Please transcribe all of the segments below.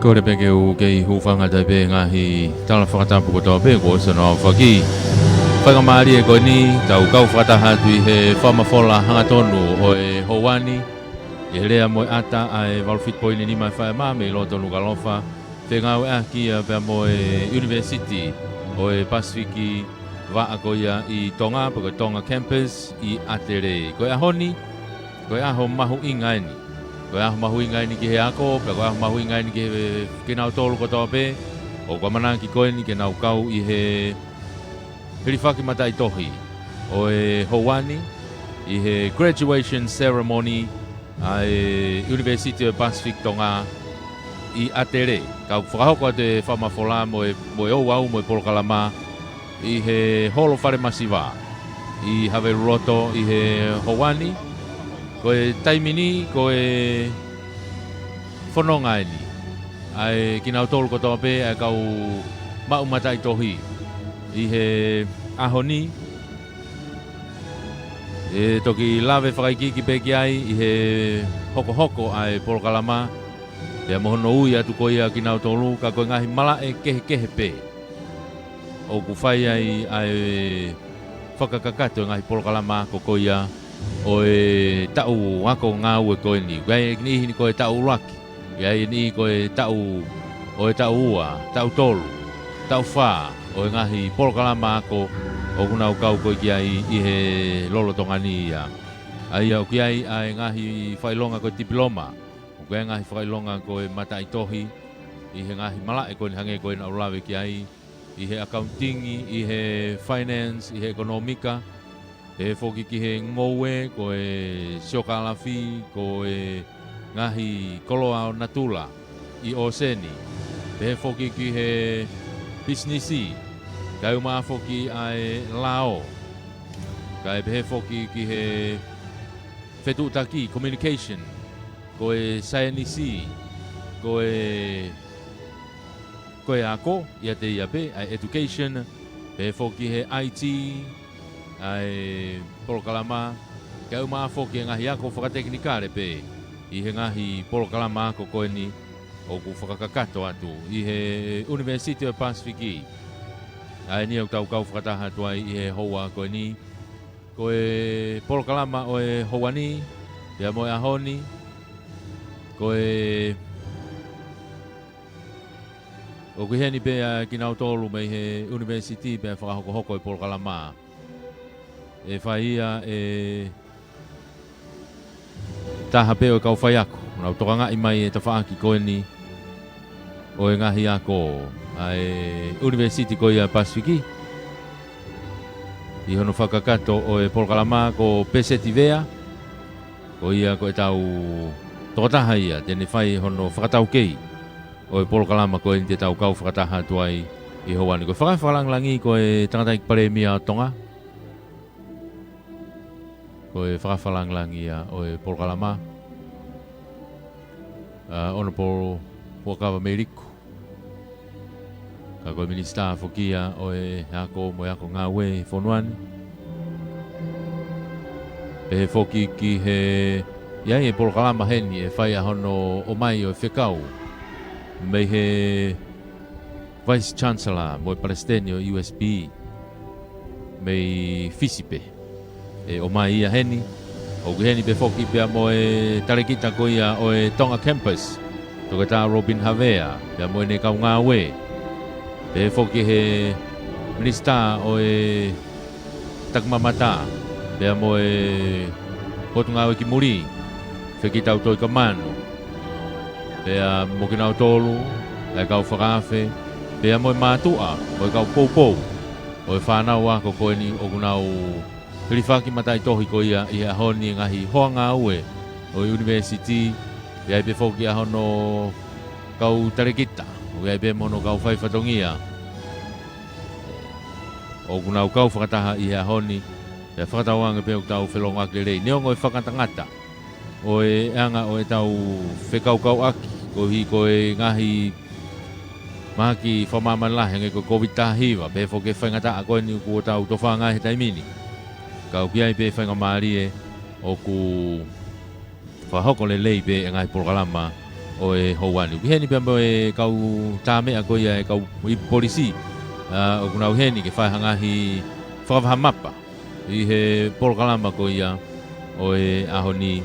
Ko le peke u kei hufanga tai pe ngahi tala whakatapu ko tau pe ko sa no whaki. Whakamari e koe ni, tau kau whakataha tui he whamafola hangatonu o e Howani. E lea moe ata ai walfit poini ni mai whae mame lo tonu kalofa. Whengau e akia pia moe University o e Pasifiki waa koia i Tonga, pa koe Tonga campus i Atere. Koe ahoni, koe aho mahu ingaini. Koe aho mahu ingaini ki he ako, pa koe aho mahu ingaini ki he kinau tolu ko toa pe. O koe manaki koe ni ke nau kau i he Hirifaki mata i tohi o e Howani i he graduation ceremony ai University of Pacific Tonga i Atere. Kau whakahoko te whamafola mo e au mo e Polokalama i he holo whare Masiva i have roto i he Howani. Ko e taimini, ko e whanonga ni. Ai kinau tolu ko toa pe ai kau mau mata i tohi. I he ahoni e toki lawe whakaiki ki peki ai i he hoko ai Polokalama e mohono ui atu koia ki nau tolu ka koe ngahi mala e kehe pe o ku whai ai whakakakato ngahi Polokalama ko koia o e tau wako ngau e koe ni gai ni hini koe tau laki gai ni koe tau o e tau ua, tau tolu, tau wha o e ngahi Polokalama ako o kunau kau koe ki ai i he lolo tongani ia. Ai au ki ai ngahi whailonga koe diploma. O koe ngahi whailonga koe mata i tohi. I he ngahi mala e koe ni hange koe na ulawe ki ai. I he accounting, i he finance, i he ekonomika. E whoki ki he ngowe koe siokalafi, koe ngahi koloa o natula i Oseni. E whoki ki he businessi. Kai uma foki ai lao. Kai behe foki ki he whetutaki, communication. Ko e sayanisi. Ko e ako, ia te ia pe, ai education. Behe foki he IT. Ai Polokalama. Kai uma foki ngahi ako whakateknikare pe. I he ngahi Polokalama ako koe ni. O ku whakakakato atu. I he University of Pacific. Ai ni au tau kau whakataha tuai i he hoa koe ni. Koe Polokalama o e Howani, ia moe ahoni. Koe o kui heni pe ki nau tolu mei he University pe whakahoko i Polokalama. E whaia e taha pe o kau whai ako. Nau tokanga i mai e ta whaaki koe ni o e ngahi ako. Ai University ko ia Pasifiki. I hono whakakato o e Polokalama ko Pesetivea. Ko ia ko e tau tokataha ia. Tene whai hono whakatau kei. O e Polokalama ko e te tau kau whakataha tuai i Howani. Ko whakawhalanglangi ko e tangatai paremia o Tonga. Ko e whakawhalanglangi o e Polokalama. Ono po Pokawa Meriku. Ka koe minista fokia o e ako mo ako ngawe fonuani. E foki ki he iai e Polokalama heni e whai ahono o mai o e whekau. Mei he Vice Chancellor mo e Palestine o USB. Mei Fisipe. E o mai ia heni. O ki heni pe foki pia mo e tarekita ko ia o e Tonga campus. Tokata Robin Havea. Pia mo e ne kau ngawe. E foki he minista o e takmamata. Pea mo e hotunga o ki muri. Wheki tau toi ka manu. Pea mo ki nau tolu. E kau whakawhe. Pea mo e mātua. O e kau poupou. O e whanau ako koe ni o kunau Hirifaki mata i tohi ko ia i ahoni ngahi hoanga ue. O University. Pea i pe foki ahono kau tarekita. O ia pe mono kau whai whatongia. O kunau kau whakataha i hea honi. Ia whakatawanga pe o tau whelonga ake rei. Neongo e whakatangata. O e anga o e tau whekaukau aki. Ko hi ko e ngahi mahaki whamaman lahi. Ngai ko COVID-19. Pe whoke whaingata a koe ni ku o tau tofa ngahi taimini. Kau piai pe whainga maari e. O ku whahoko le lei pe e ngai Polokalama. o e houani. Heni pia mo e kau tāmea ko ia e kau i polisi. O kuna heni ke whai hangahi whakawhamapa. I he polokalama ko ia o e ahoni.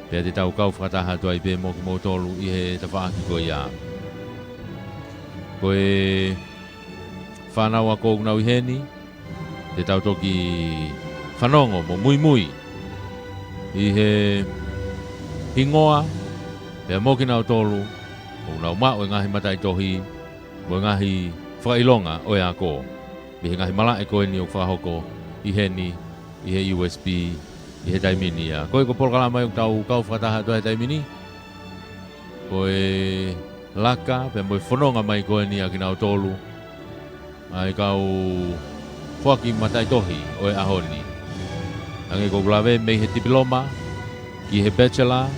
Pea te tau kau whakataha tua i pe mo ki mo tolu i he tawhaaki ko ia. Ko e whanaua ko kuna heni. Te tau toki whanongo mo Moimoi. I he hingoa. Pea mo ki nau tolu. O nau mao e ngahi matai tohi. Mo ngahi whakailonga o e ako. Bihe ngahi malae ko e ni o whahoko. I heni. I he USB. I he taimini ia. Ko e ko polokalama yung tau kau whakataha tua he taimini. Ko e laka. Pea mo e whanonga mai ko e ni a ki nau tolu. Ai kau whaki matai tohi o e ahoni. Ange ko kulawe mei he diploma. Ki he bachelor.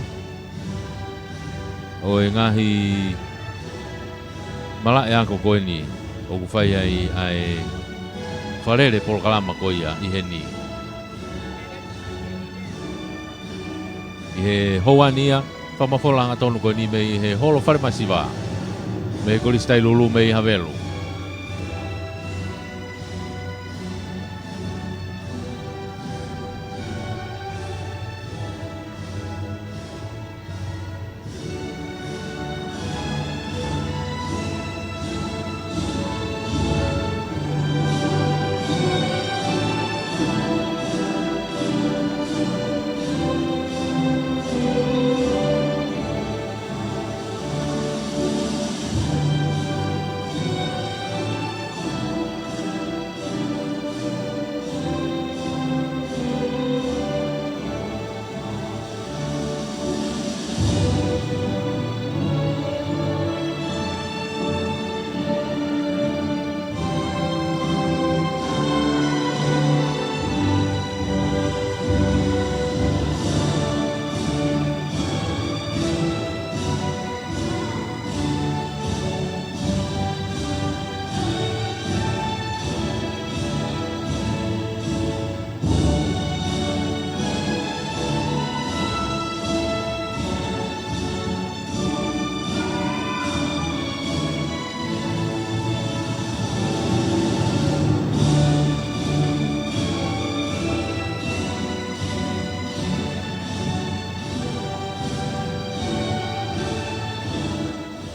O e ngahi malae ako ko e ni. O ku whai ai wharere polokalama ko ia i he ni. I he houania, whamawholanga tonu ko ni mei he holo whare Masiva. Mei kolis Tailulu mei havelu.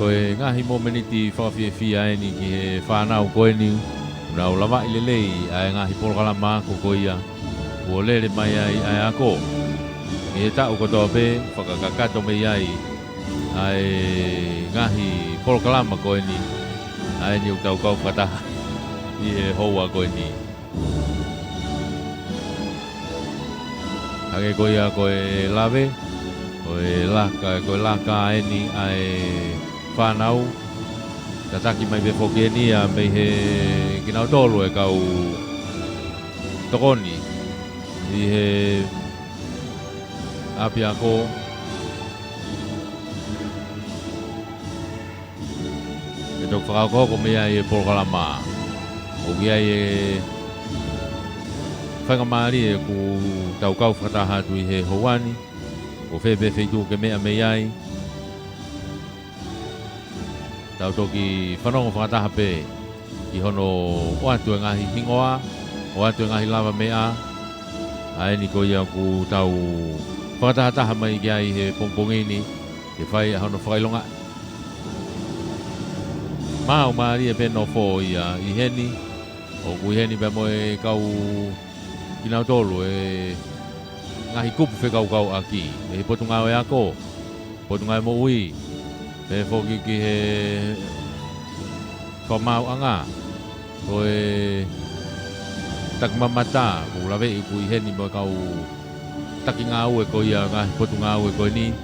Ko e ngahi mo meniti whawhiawhia e ni ki he whanau koe ni. Unau lama i lelei ai ngahi polokalama ko ko ia. Ua lele mai ai ako. E he tau kotoa pe, whakakakato mei ai ngahi polokalama koe ni. Ai ni utau kau whakataha i he houa koe ni. Hake ko ia koe lawe. Koe laka e ni ai whanau. Tataki mai be whoke ni a mei he kinau tolu e kau tokoni. I he api ako. E tok whakakoko mea i e polokalama. O kia i e whangamari e ku tau kau whakataha tu i he houani. O whebe wheitu ke mea mei ai. Tau toki whanongo whakataha pe. I hono o atu e ngahi hingoa. O atu e ngahi lava mea. Ae ni ko ia ku tau whakataha mai kia i he pongpongini. Ke whai a hono whakailonga. Mao maari e pe no fo ia i heni. O ku heni pe moe kau kinau tolu e ngahi kupu whekau aki. E he potunga o e ako. Potunga e mo ui. Pe whoki ki he whamau anga. Ko e takmamata. Ko lawe i ku i heni mo kau taki ngā ue ko ia ngahi potunga ue ko ni.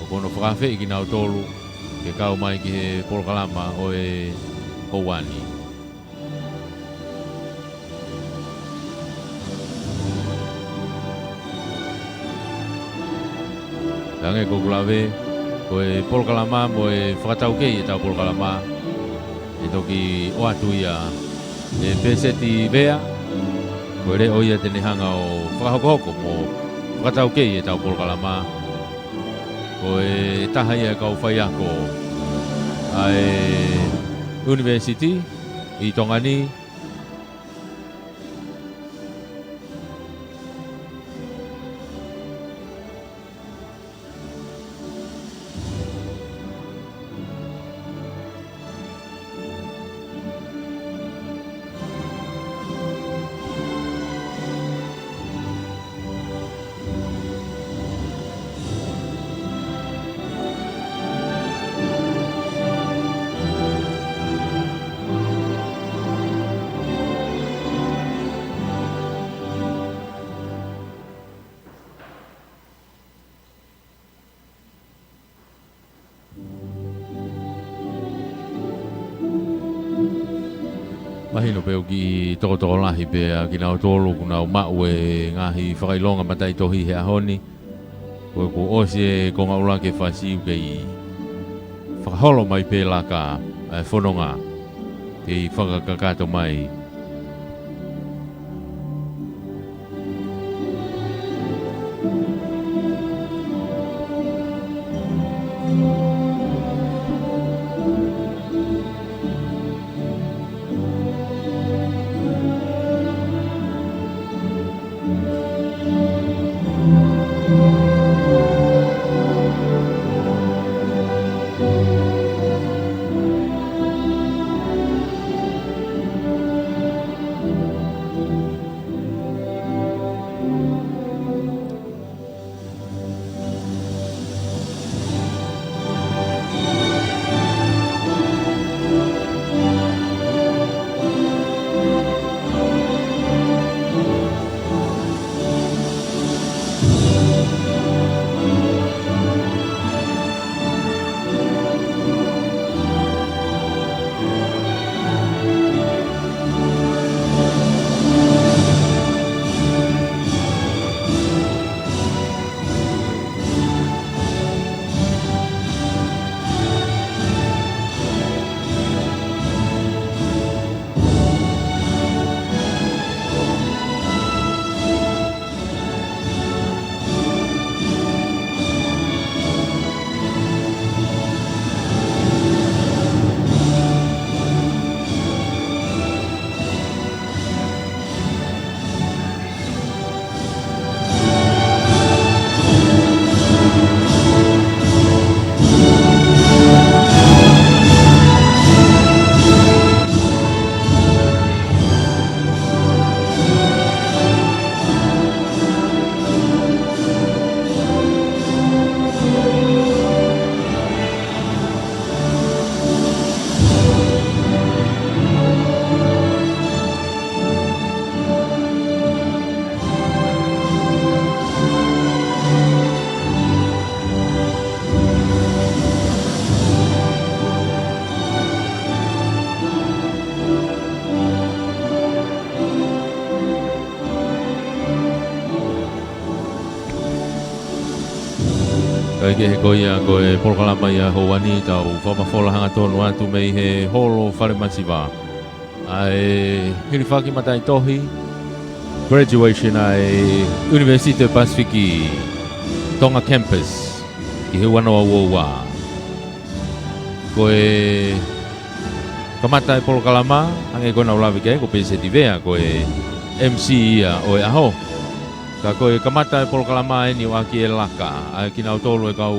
O kono whakawhi ki nau tolu. Ke kau mai ki he polokalama o e houani. Tange ko kulawe. Ko e polokalama mo e whakatau kei e tau polokalama. E toki o atu ia e peseti vea. Ko re o ia tene hanga o whakahokohoko mo whakatau kei e tau polokalama. ko e taha ia kau whai ako ai University I Tonga ni mahino peo ki toko lahi pea ki nao tolu kuna o mau e ngahi whakailonga matai tohi he ahoni ko osi e ko ngaula ke whasiu kei whakaholo mai pe la ka whanonga kei whakakakato mai ke he koia ko e polokalama ia houani tau whapafola hanga tonu atu mei he holo Fale Masiva. Ai hiriwhaki matai tohi, graduation ai University Pasifiki Tonga Campus ki he wanoa uoua. Ko e kamata e polokalama hange kona ulawi ke ko pese tivea ko e MC ia o e aho. Ka koe kamata e polokalama e ni o aki e laka, a ki nau tolu e kau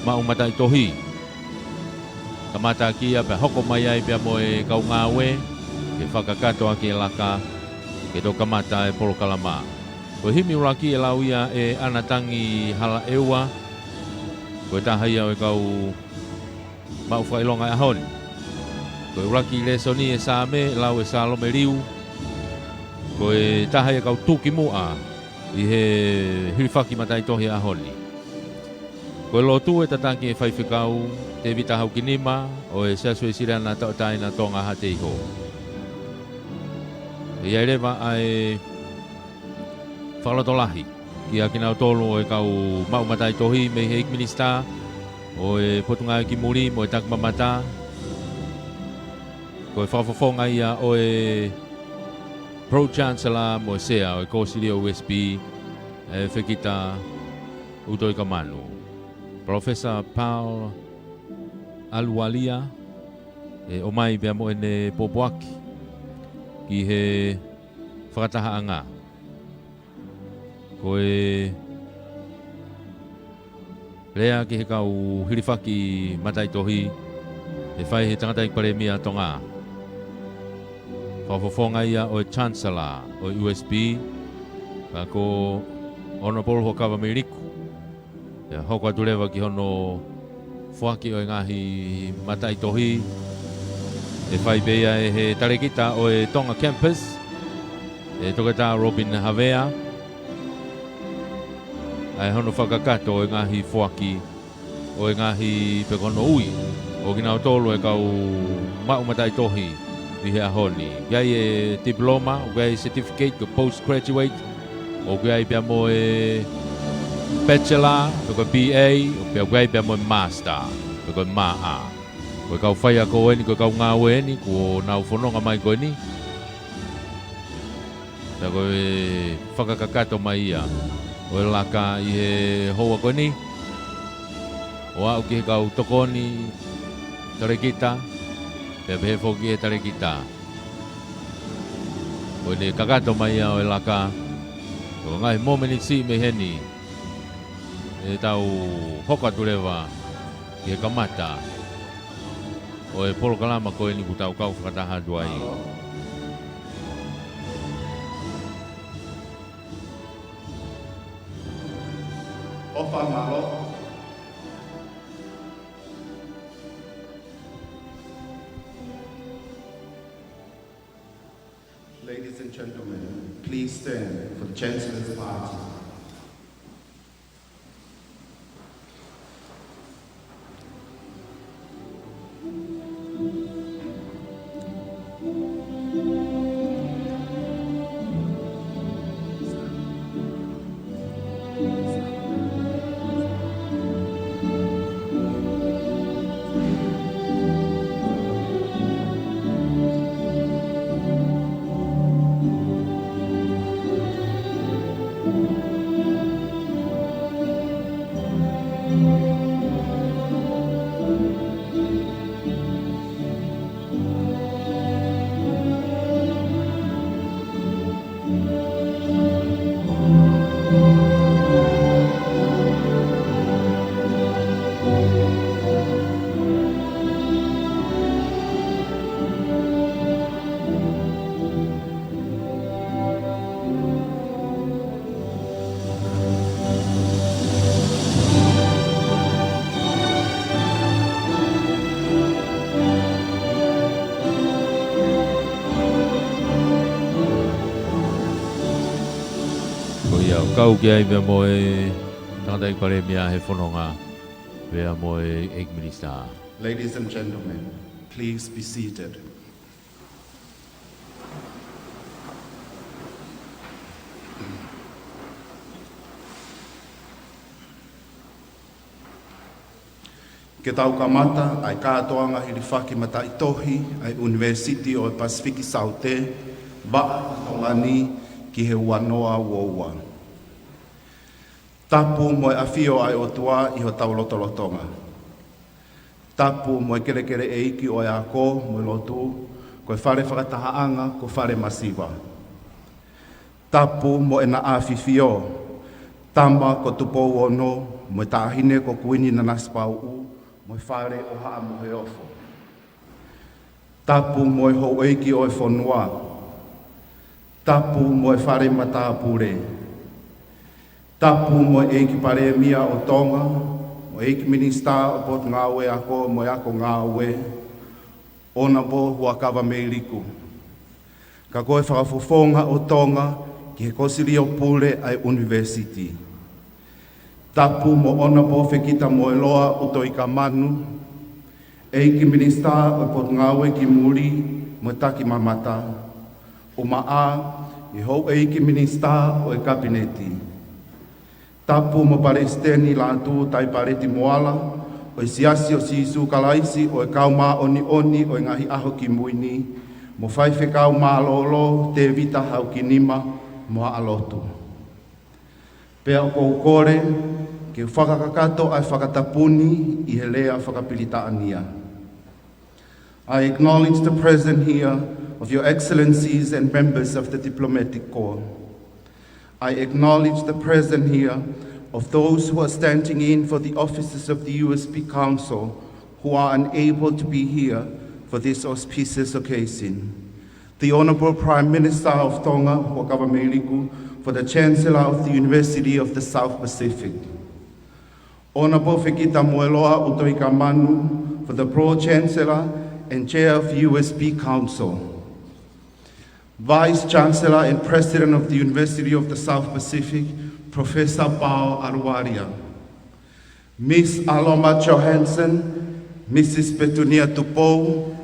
maumata i tohi. Kamata ki a pe hoko mai ai pe mo e kau ngawe, ke whakakato aki e laka, ke do kamata e polokalama. Koe himi uraki e lau ia e anatangi hala eua, koe tahai au e kau mau whailonga e ahoni. Koe uraki le soni e same, lau e salome riu, koe tahai e kau tuki mua, I he hiriwhaki matai tohi a honi. Koe lotu e tataki e whaiwhikau, te vita hau kinima, o e seasu e sirana tau taina tonga ha te iho. E iai rewa ai whakalotolahi, ki a kinau tolu o e kau mau matai tohi me he ikminista, o e potunga ki muri mo e takmamata, koe whawhawhonga ia o e Pro Chancellor mo sea o e kōsiri o USB e whekita utoi ka manu. Professor Paula Alualia e o mai pia mo ene popoaki ki he whakatahaanga. Ko e lea ki he kau hiriwhaki matai tohi e whai he tangata i pare mia Tonga. Whawhawhonga ia o e Chancellor o USB ka ko ono polo ho kawa miriku. Ia hoko atulewa ki hono whaki o e ngahi matai tohi e whai beia e he tarekita o e Tonga Campus e tokata Robin Havea ai hono whakakato o e ngahi whaki o e ngahi pekono ui o kina o tolo e kau mau matai tohi i he ahoni gai e diploma o gai certificate ko postgraduate o gai pia mo e bachelor, ko BA, o pia gai pia mo master, ko maa. Ko kau whaia ko eni, ko kau ngā eni, ko nau whanonga mai ko eni. Ta ko e whakakakato mai ia. O e laka i he hoa ko eni. O au ki he kau tokoni tarekita, pia pehe whoki e tarekita. Ko eni kakato mai ia o e laka. Ko ngai momeni si me heni. E tau hoka tulewa ki he kamata o e polo kalama ko e ni ku tau kau whakataha duai. Ofa malo. Ladies and gentlemen, please stand for the Chancellor's party. Kau ki ai mea mo e tangata i pare mea he whanonga mea mo e Egg Minister. Ladies and gentlemen, please be seated. Ke tau kamata ai kātoanga hiriwhaki mata i tohi ai University o Pasifiki Saute ba tongani ki he wanoa woua. Tapu mo e awhio ai Otua i ho taulotolotonga. Tapu mo e kerekere e iki o e ako mo e lotu ko e whare whakatahaanga ko whare Masiva. Tapu mo e na awhiwhio tama ko tupou ono mo e tāhine ko kuini na naspau u mo e whare o haa mo he ofo. Tapu mo e hou eiki o e whanua. Tapu mo e whare matāpure. Tapu mo eiki pare mia o Tonga, mo eiki minista o pot ngawe ako, mo ako ngawe, ona bo hua kawa meiriku. Ka koe whakafofonga o Tonga, ki he kosiri o pule ai University. Tapu mo ona bo whekita mo e loa o toi ka manu, eiki minista o pot ngawe ki muri, mo taki mamata, o maa, i hou eiki minista o e kabineti. Tapu mo Palestini Latu tai pareti moala, o siasi o sisu kalaisi o e kau maa oni oni o e ngahi aho ki muini, mo whaife kau maa lolo te vita hau ki nima mo alotu. Pea o kou kore, ke whakakakato ai whakatapuni I he lea whakapilitaania. I acknowledge the presence here of your excellencies and members of the diplomatic corps. I acknowledge the presence here of those who are standing in for the offices of the USP Council who are unable to be here for this auspicious occasion. The Honourable Prime Minister of Tonga, Wakawameliku, for the Chancellor of the University of the South Pacific. Honourable Fekita Moeloa Utoika Manu, for the Pro-Chancellor and Chair of the USP Council. Vice Chancellor and President of the University of the South Pacific, Professor Paula Aruaria. Ms. Aloma Johansson, Mrs. Petunia Tupou,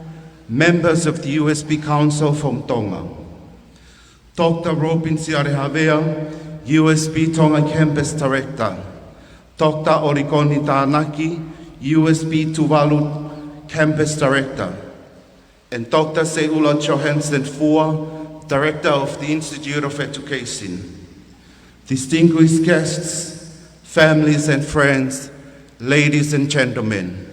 members of the USP Council from Tonga. Dr. Robin Siarehavea, USP Tonga Campus Director. Dr. Orikoni Tānaki, USP Tuvalu Campus Director. And Dr. Seula Johansson Fua, Director of the Institute of Education. Distinguished guests, families and friends, ladies and gentlemen.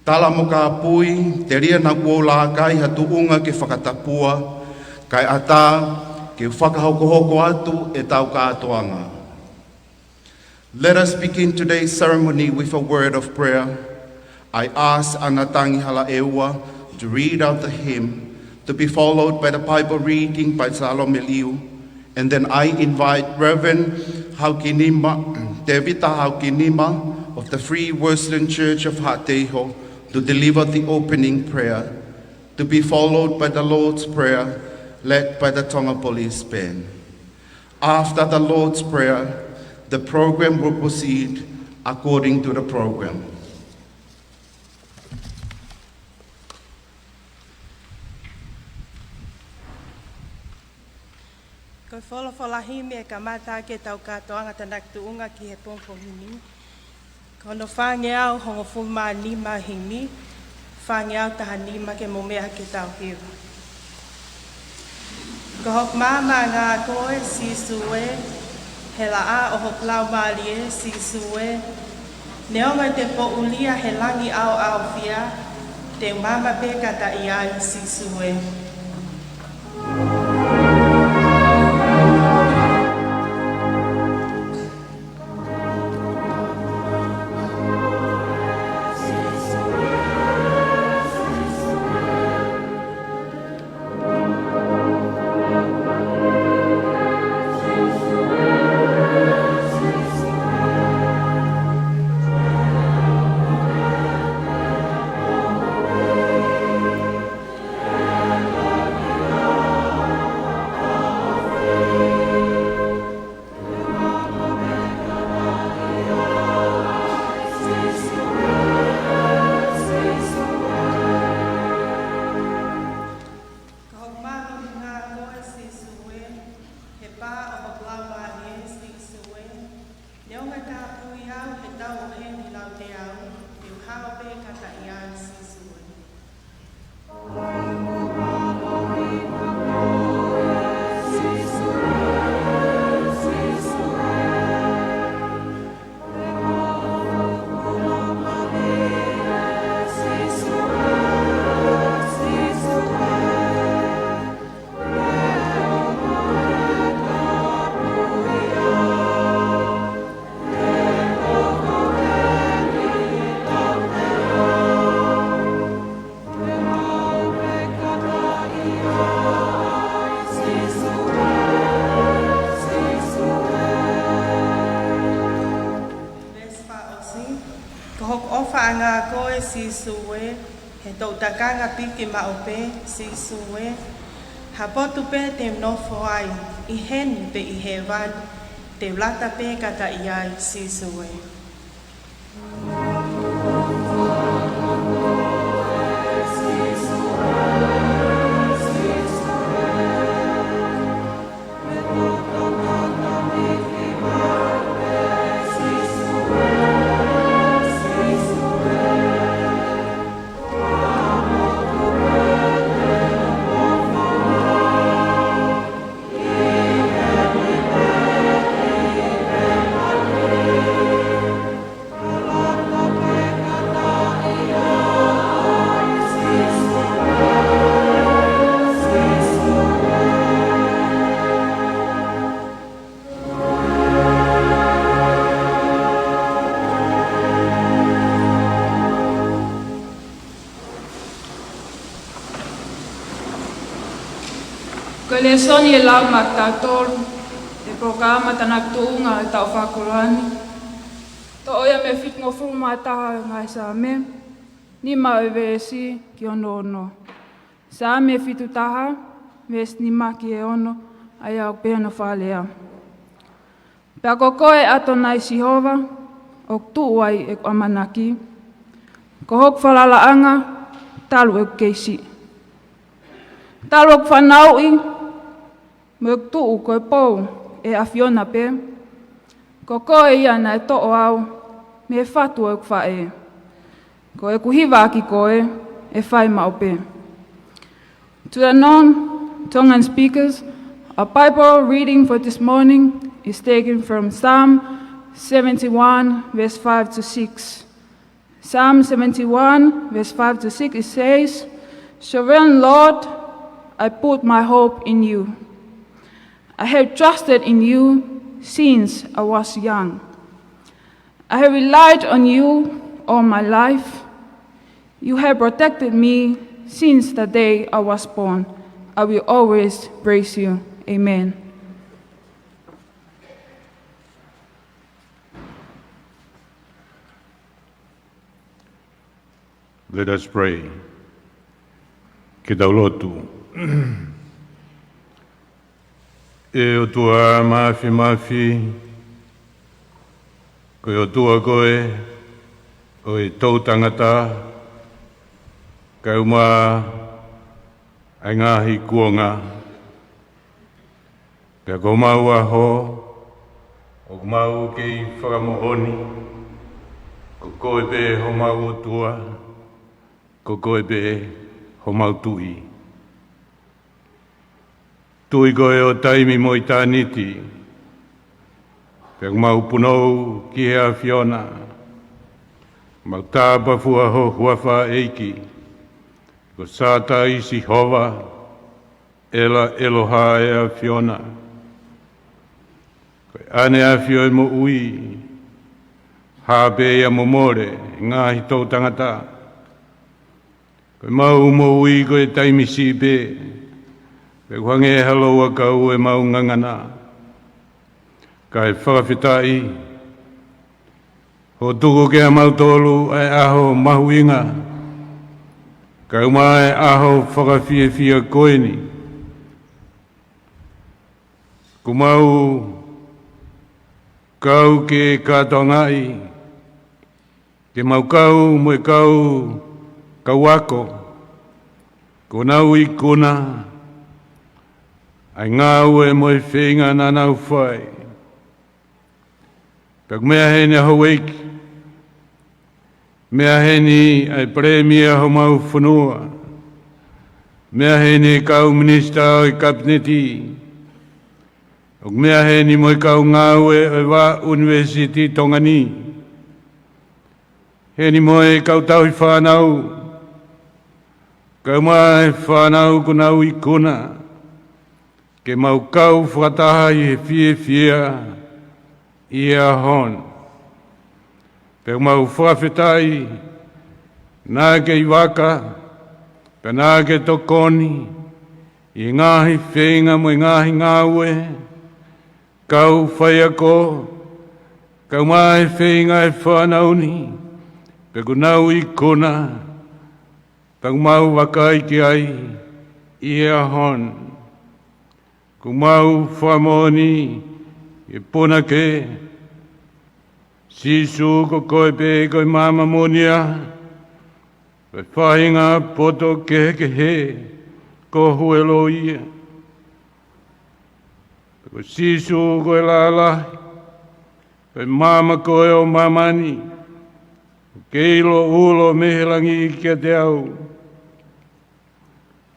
Tala mo ka apui, te ria na kuola kai hatuunga ke whakatapua, kai ata ke whakahokohoko atu e tau katoanga. Let us begin today's ceremony with a word of prayer. I ask Anatangi Halaewa to read out the hymn, to be followed by the Bible reading by Salome Liu, and then I invite Reverend Haukinima, Devita Haukinima of the Free Wesleyan Church of Hateho to deliver the opening prayer, to be followed by the Lord's Prayer led by the Tonga Police Band. After the Lord's Prayer, the program will proceed according to the program. Ko wholawhalahime e ka mata ke tau katoanga tanak tuunga ki he pongpohini. Kono whange au hongo fuma nima himi, whange au taha nima ke momea ke tau hiwa. Ko hok mama ngā koe si sue, he la a o hok lau malie si sue, neonga te po ulia he langi au au fia, te mama pe kata iai si sue. Si sue, he tau takanga piki maupe, si sue. Hapotu pe te mnofo ai, I hen pe I he van, te lata pe kata iai, si sue. Ko le soni e lau ma tātolu, e programa tanak tuunga e tau whakurani. To oia me whitngo fuma taha ngai sa me, ni ma e vesi ki ono ono. Sa me fitu taha, ves ni ma ki e ono, ai au pēno whalea. Pea ko koe ato nai Sihova, o tuuai e amanaki. Ko hok whalalaanga, talu e keisi. Talu e whanaui, me tuu koe pou e awhiona pe. Ko koe ia na e to'o au, me whatu e whae. Ko e kuhiwa ki koe, e whai mau pe. To the non-Tongan speakers, our Bible reading for this morning is taken from Psalm 71, verse 5 to 6. Psalm 71, verse 5 to 6, it says, Sovereign Lord, I put my hope in you. I have trusted in you since I was young. I have relied on you all my life. You have protected me since the day I was born. I will always praise you. Amen. Let us pray. Ke Tailulu. E Otua mafi, ko Otua koe, o e tau tangata, ka uma ai ngahi kuonga. Pea ko mau aho, o mau kei whakamohoni, ko koe pe ho mau Otua, ko koe pe ho mau tui. Tui koe o taimi mo I tāniti, pek mau punou ki hea whiona, mau tāpa fua ho huawha eiki, ko sāta isi hova, ela eloha e a whiona. Koe ane a whio e mo ui, hāpe ia mo more, ngāhi tau tangata. Koe mau mo ui koe taimi si pe, pe wange haloa kau e mau ngangana. Ka e whakawhitai. Ho tuku ke a mau tolu e aho mahuinga. Ka uma e aho whakawhiawhia koeni. Ku mau kau ke katongai. Ke mau kau mo e kau kawako. Ko nau I kuna. Ai ngau e moe whenga na nau whai. Pek mea hene ho weiki. Mea hene ai premia ho mau whanua. Mea hene kau minista o I kabineti. O mea hene moe kau ngau e wa University Tongani. Hene moe kau tau I whanau. Kau mai whanau kunau I kuna. Ke mau kau whakataha I he whia I a hon. Pe mau whawhetai, nā ke I waka, pe nā ke tokoni, I ngāhi whenga mo I ngāhi ngāwe, kau whaiako, kau mai whenga e whanauni, pe kunau I kuna, pe mau wakai ki ai I a hon. Ku mau whamoni I puna ke, sisu ko koe pe koe mama monia, pe whahinga poto ke he, ko huelo ia. Ko sisu koe lala, pe mama koe o mamani, keilo ulo mehelangi kia te au.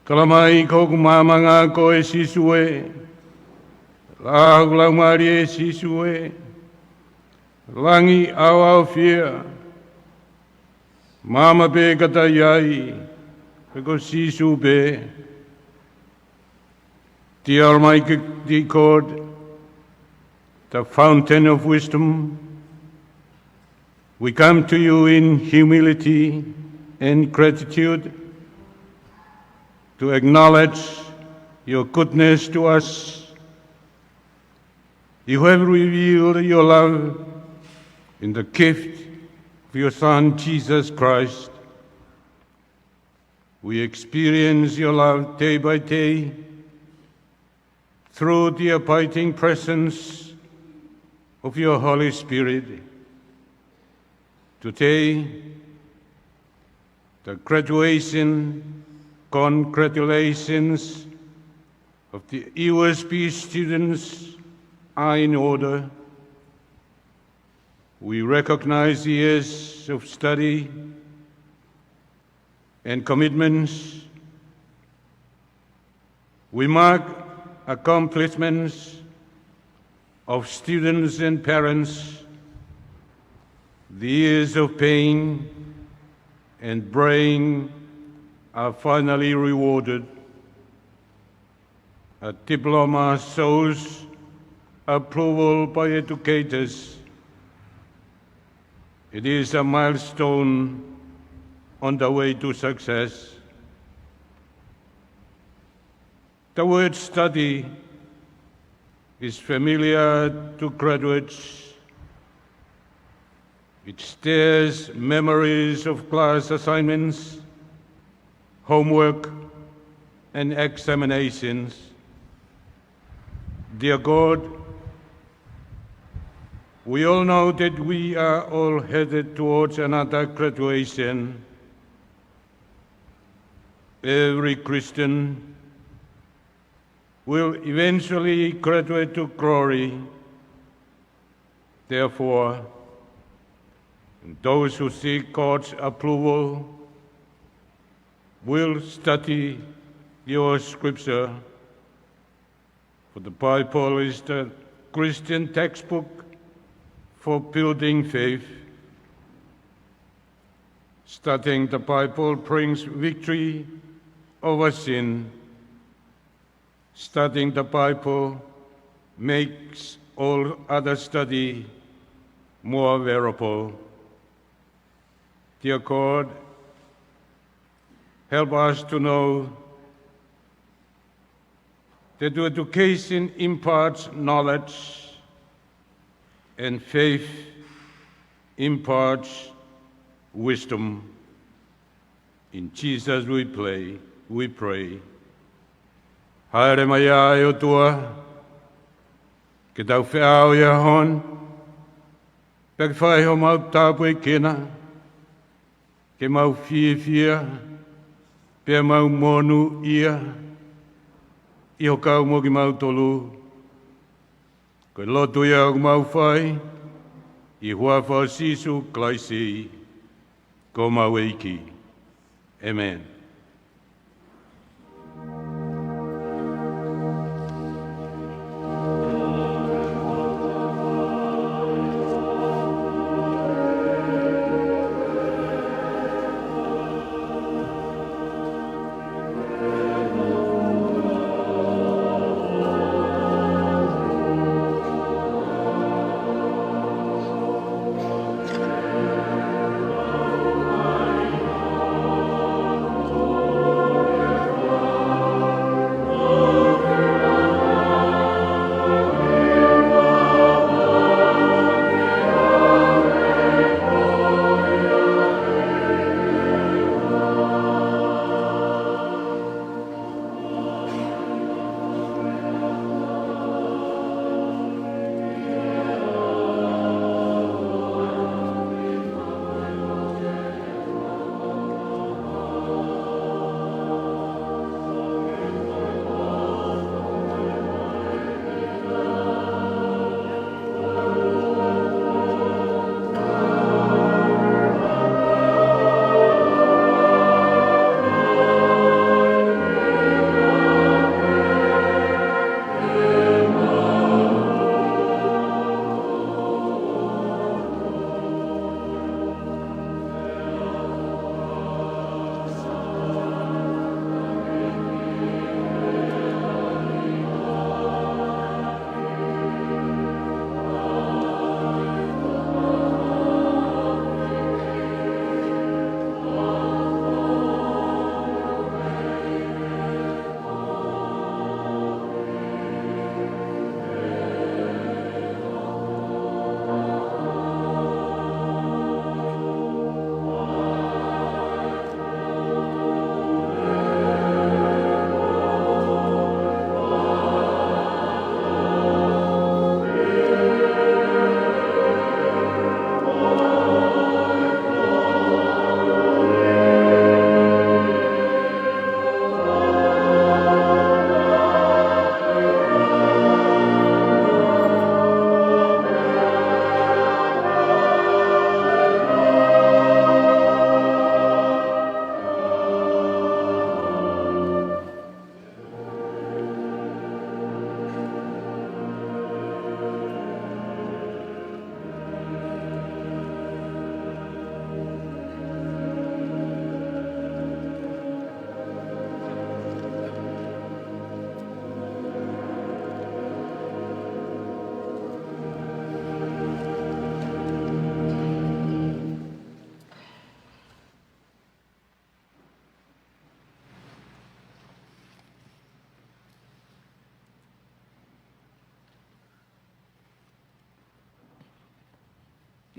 Kalamai koku mama ngā koe sisue, lahu laumari e sisue, langi au whia, mama pe kata iai, peko sisu pe. The Almighty God, the fountain of wisdom, we come to you in humility and gratitude to acknowledge your goodness to us. You have revealed your love in the gift of your Son, Jesus Christ. We experience your love day by day through the abiding presence of your Holy Spirit. Today, the congratulations of the USB students are in order. We recognize the years of study and commitments. We mark accomplishments of students and parents. The years of pain and praying are finally rewarded. A diploma shows approval by educators. It is a milestone on the way to success. The word study is familiar to graduates. It stirs memories of class assignments, homework, and examinations. Dear God, we all know that we are all headed towards another graduation. Every Christian will eventually graduate to glory. Therefore, those who seek God's approval will study your scripture, for the Bible is the Christian textbook for building faith. Studying the Bible brings victory over sin. Studying the Bible makes all other study more bearable. Dear God, help us to know that education imparts knowledge and faith imparts wisdom. In Jesus we pray. Haere mai ai Otua, ke tau whiau ia hon, pek whai ho mau tāpu e kena, ke mau fia, pe mau monu ia, I ho kau mo ki mau tolu. Koe lotu ia o mau whai, I hua whao sisu klaisi, ko mau eiki. Amen.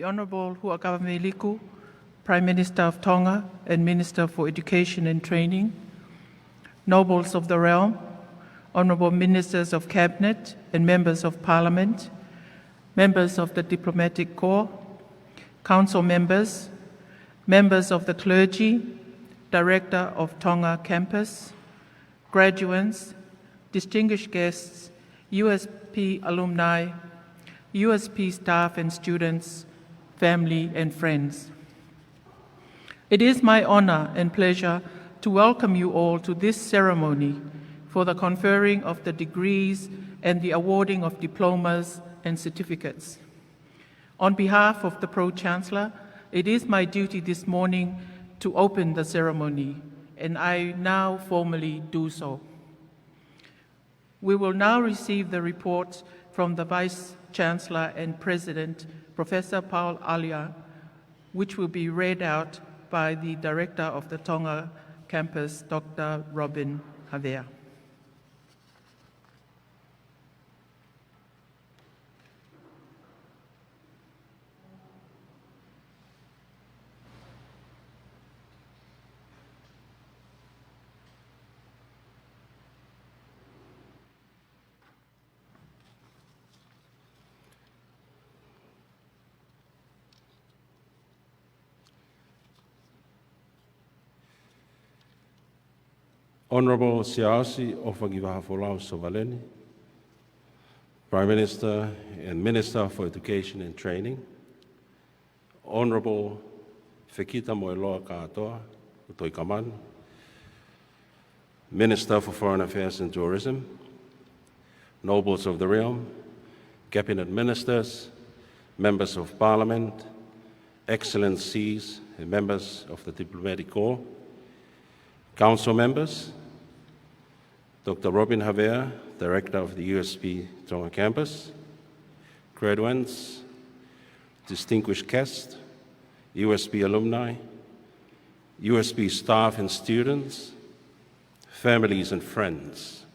the Honourable Huakavameliku, Prime Minister of Tonga and Minister for Education and Training, nobles of the realm, Honourable Ministers of Cabinet and Members of Parliament, members of the Diplomatic Corps, Council members, members of the clergy, Director of Tonga Campus, graduates, distinguished guests, USP alumni, USP staff and students, family and friends. It is my honor and pleasure to welcome you all to this ceremony for the conferring of the degrees and the awarding of diplomas and certificates. On behalf of the Pro-Chancellor, it is my duty this morning to open the ceremony, and I now formally do so. We will now receive the report from the Vice-Chancellor and President, Professor Paula, which will be read out by the Director of the Tonga Campus, Dr. Robin Havea. Honourable Siasi Ofagivahafolau Sovaleni, Prime Minister and Minister for Education and Training, Honourable Fekita Moeloa Katoa, Utoikaman, Minister for Foreign Affairs and Tourism, nobles of the realm, cabinet ministers, members of parliament, excellencies and members of the Diplomatic Corps, council members, Dr. Robin Havea, Director of the USP Tonga Campus, graduates, distinguished guests, USP alumni, USP staff and students, families and friends,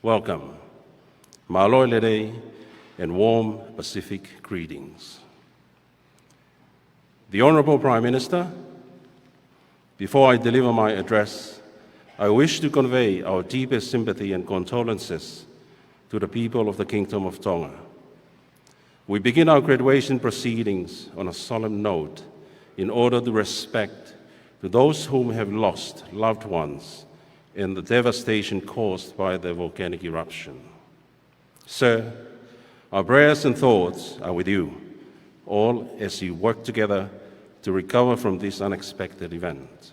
welcome, Maloi Lere, and warm Pacific greetings. The Honourable Prime Minister, before I deliver my address, I wish to convey our deepest sympathy and condolences to the people of the Kingdom of Tonga. We begin our graduation proceedings on a solemn note in order to respect to those whom have lost loved ones in the devastation caused by the volcanic eruption. Sir, our prayers and thoughts are with you, all as you work together to recover from this unexpected event.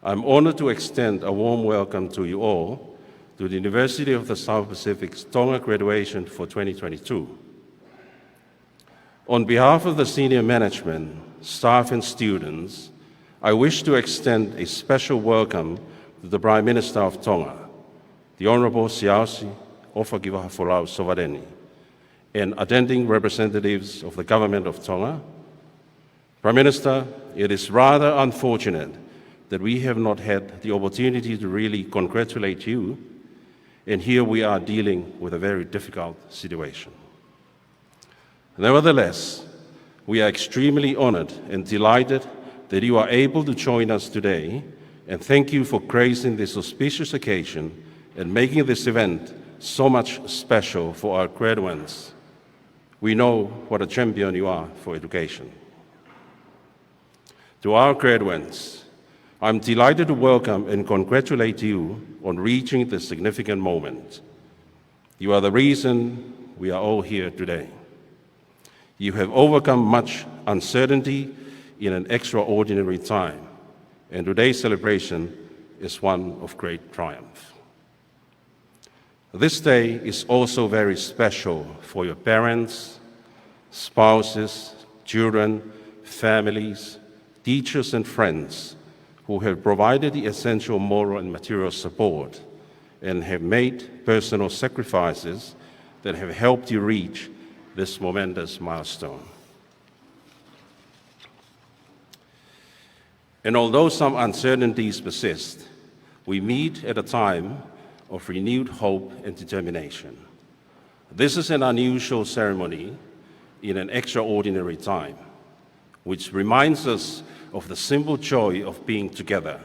I'm honored to extend a warm welcome to you all to the University of the South Pacific's Tonga graduation for 2022. On behalf of the senior management, staff and students, I wish to extend a special welcome to the Prime Minister of Tonga, the Honourable Siasi Ofagivahafolau Sovaleni, and attending representatives of the Government of Tonga. Prime Minister, it is rather unfortunate that we have not had the opportunity to really congratulate you, and here we are dealing with a very difficult situation. Nevertheless, we are extremely honored and delighted that you are able to join us today, and thank you for gracing this auspicious occasion and making this event so much special for our graduates. We know what a champion you are for education. To our graduates, I'm delighted to welcome and congratulate you on reaching this significant moment. You are the reason we are all here today. You have overcome much uncertainty in an extraordinary time, and today's celebration is one of great triumph. This day is also very special for your parents, spouses, children, families, teachers and friends who have provided the essential moral and material support and have made personal sacrifices that have helped you reach this momentous milestone. And although some uncertainties persist, we meet at a time of renewed hope and determination. This is an unusual ceremony in an extraordinary time, which reminds us of the simple joy of being together.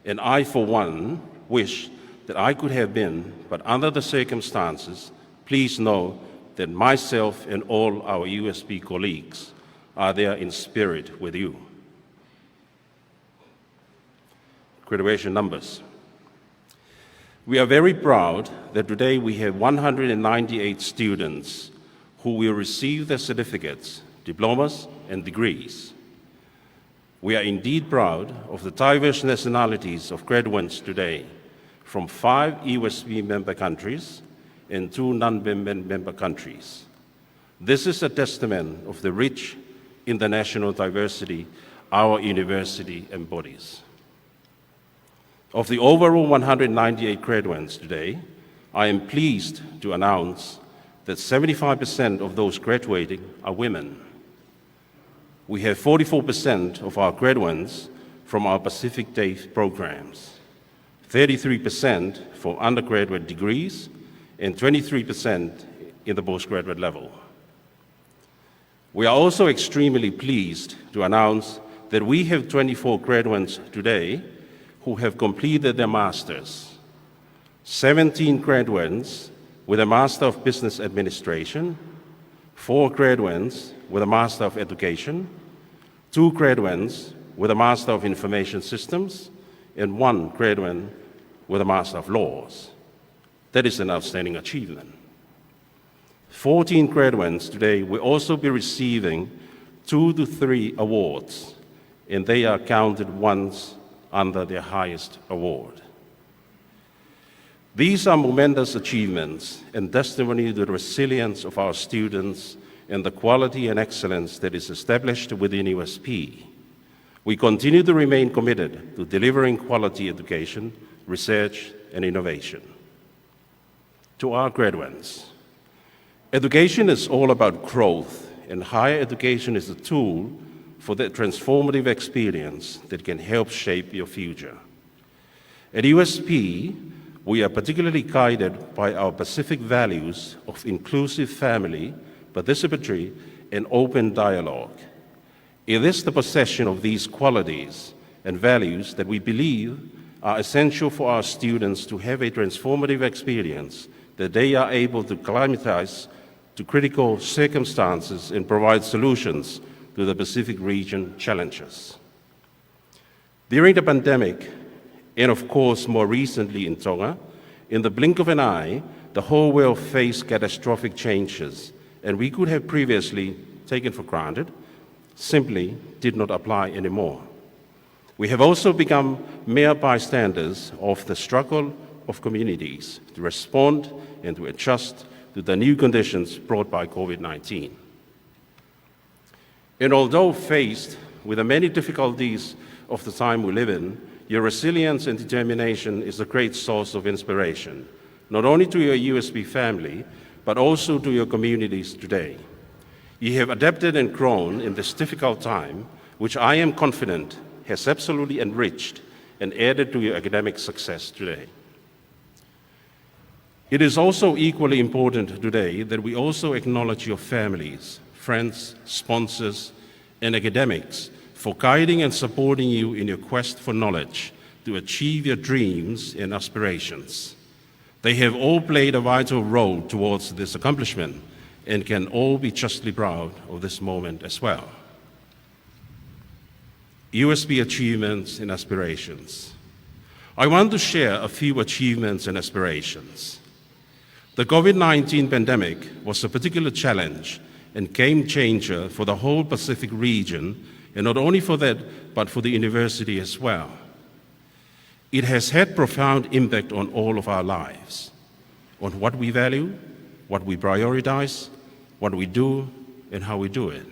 And I, for one, wish that I could have been, but under the circumstances, please know that myself and all our USP colleagues are there in spirit with you. Graduation numbers. We are very proud that today we have 198 students who will receive their certificates, diplomas, and degrees. We are indeed proud of the diverse nationalities of graduates today from 5 USP member countries and 2 non-member countries. This is a testament of the rich international diversity our university embodies. Of the overall 198 graduates today, I am pleased to announce that 75% of those graduating are women. We have 44% of our graduates from our Pacific Day programs, 33% for undergraduate degrees, and 23% in the postgraduate level. We are also extremely pleased to announce that we have 24 graduates today who have completed their masters, 17 graduates with a Master of Business Administration, 4 graduates with a Master of Education, 2 graduates with a Master of Information Systems, and 1 graduate with a Master of Laws. That is an outstanding achievement. 14 graduates today will also be receiving 2 to 3 awards, and they are counted once under their highest award. These are momentous achievements and testimony to the resilience of our students and the quality and excellence that is established within USP. We continue to remain committed to delivering quality education, research, and innovation. To our graduates, education is all about growth, and higher education is a tool for that transformative experience that can help shape your future. At USP, we are particularly guided by our Pacific values of inclusive family, participatory, and open dialogue. It is the possession of these qualities and values that we believe are essential for our students to have a transformative experience, that they are able to acclimatize to critical circumstances and provide solutions to the Pacific region challenges. During the pandemic, and of course more recently in Tonga, in the blink of an eye, the whole world faced catastrophic changes, and we could have previously taken for granted simply did not apply anymore. We have also become mere bystanders of the struggle of communities to respond and to adjust to the new conditions brought by COVID-19. And although faced with the many difficulties of the time we live in, your resilience and determination is a great source of inspiration, not only to your USP family, but also to your communities today. You have adapted and grown in this difficult time, which I am confident has absolutely enriched and added to your academic success today. It is also equally important today that we also acknowledge your families, friends, sponsors, and academics for guiding and supporting you in your quest for knowledge to achieve your dreams and aspirations. They have all played a vital role towards this accomplishment and can all be justly proud of this moment as well. USP achievements and aspirations. I want to share a few achievements and aspirations. The COVID-19 pandemic was a particular challenge and game changer for the whole Pacific region, and not only for that, but for the university as well. It has had profound impact on all of our lives, on what we value, what we prioritize, what we do, and how we do it.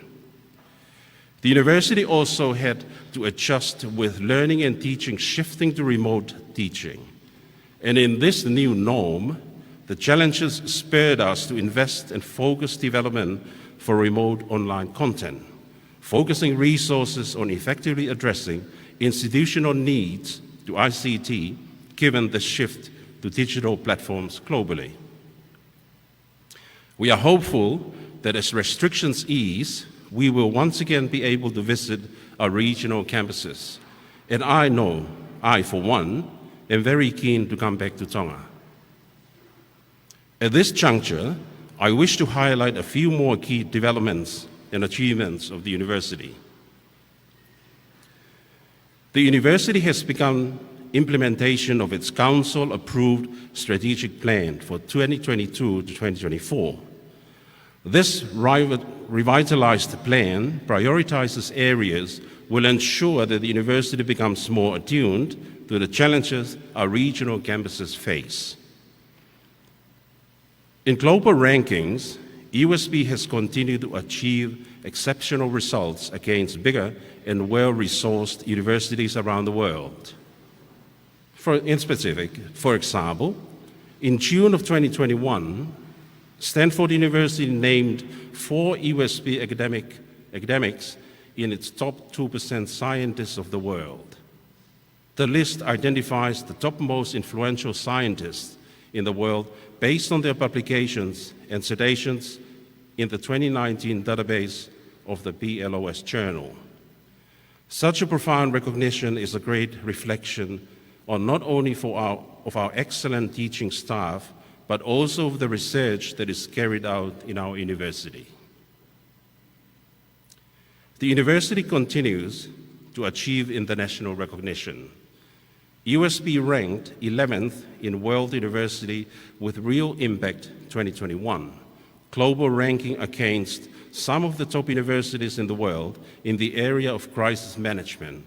The university also had to adjust with learning and teaching shifting to remote teaching. And in this new norm, the challenges spurred us to invest and focus development for remote online content, focusing resources on effectively addressing institutional needs to ICT, given the shift to digital platforms globally. We are hopeful that as restrictions ease, we will once again be able to visit our regional campuses. And I know, I for one, am very keen to come back to Tonga. At this juncture, I wish to highlight a few more key developments and achievements of the university. The university has begun implementation of its council-approved strategic plan for 2022 to 2024. This revitalized plan prioritizes areas will ensure that the university becomes more attuned to the challenges our regional campuses face. In global rankings, USP has continued to achieve exceptional results against bigger and well-resourced universities around the world. For example, in June of 2021, Stanford University named 4 USB academics in its top 2% scientists of the world. The list identifies the top most influential scientists in the world based on their publications and citations in the 2019 database of the PLOS Journal. Such a profound recognition is a great reflection on not only of our excellent teaching staff, but also of the research that is carried out in our university. The university continues to achieve international recognition. USB ranked 11th in World University with Real Impact 2021, global ranking against some of the top universities in the world in the area of crisis management,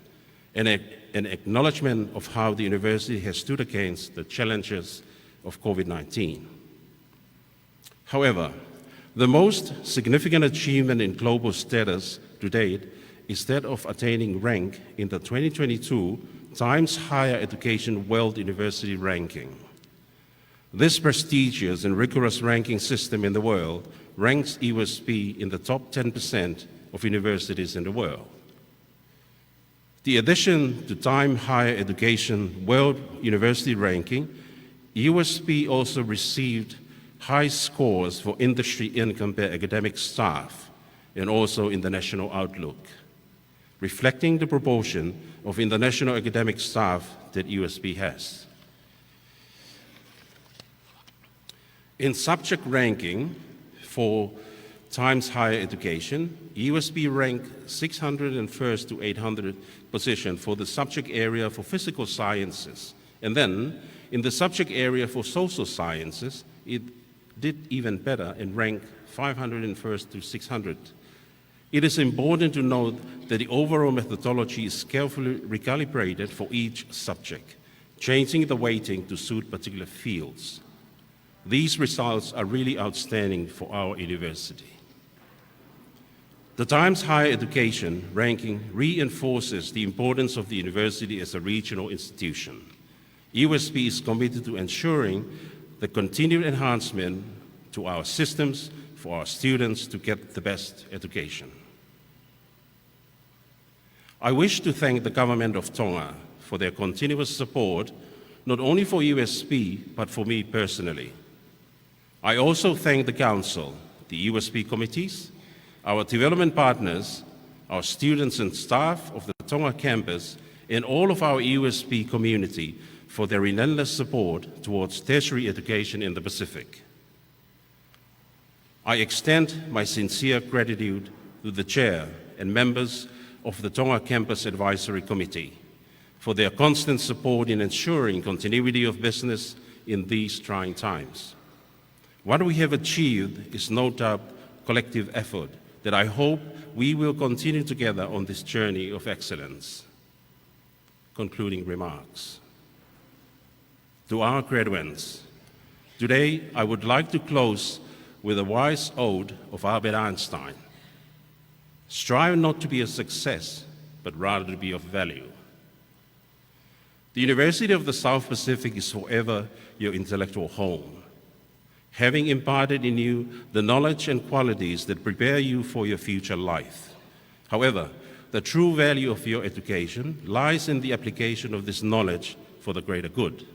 and an acknowledgement of how the university has stood against the challenges of COVID-19. However, the most significant achievement in global status to date is that of attaining rank in the 2022 Times Higher Education World University Ranking. This prestigious and rigorous ranking system in the world ranks USP in the top 10% of universities in the world. The addition to Time Higher Education World University Ranking, USP also received high scores for industry income per academic staff and also in the national outlook, reflecting the proportion of international academic staff that USP has. In subject ranking for Times Higher Education, USB ranked 601st to 800th position for the subject area for physical sciences. And then, in the subject area for social sciences, it did even better and ranked 501st to 600th. It is important to note that the overall methodology is carefully recalibrated for each subject, changing the weighting to suit particular fields. These results are really outstanding for our university. The Times Higher Education ranking reinforces the importance of the university as a regional institution. USP is committed to ensuring the continued enhancement to our systems for our students to get the best education. I wish to thank the government of Tonga for their continuous support, not only for USP, but for me personally. I also thank the Council, the USP committees, our development partners, our students and staff of the Tonga campus, and all of our USP community for their relentless support towards tertiary education in the Pacific. I extend my sincere gratitude to the Chair and members of the Tonga Campus Advisory Committee for their constant support in ensuring continuity of business in these trying times. What we have achieved is no doubt collective effort that I hope we will continue together on this journey of excellence. Concluding remarks. To our graduates, today I would like to close with a wise ode of Albert Einstein. Strive not to be a success, but rather to be of value. The University of the South Pacific is forever your intellectual home, having imparted in you the knowledge and qualities that prepare you for your future life. However, the true value of your education lies in the application of this knowledge for the greater good.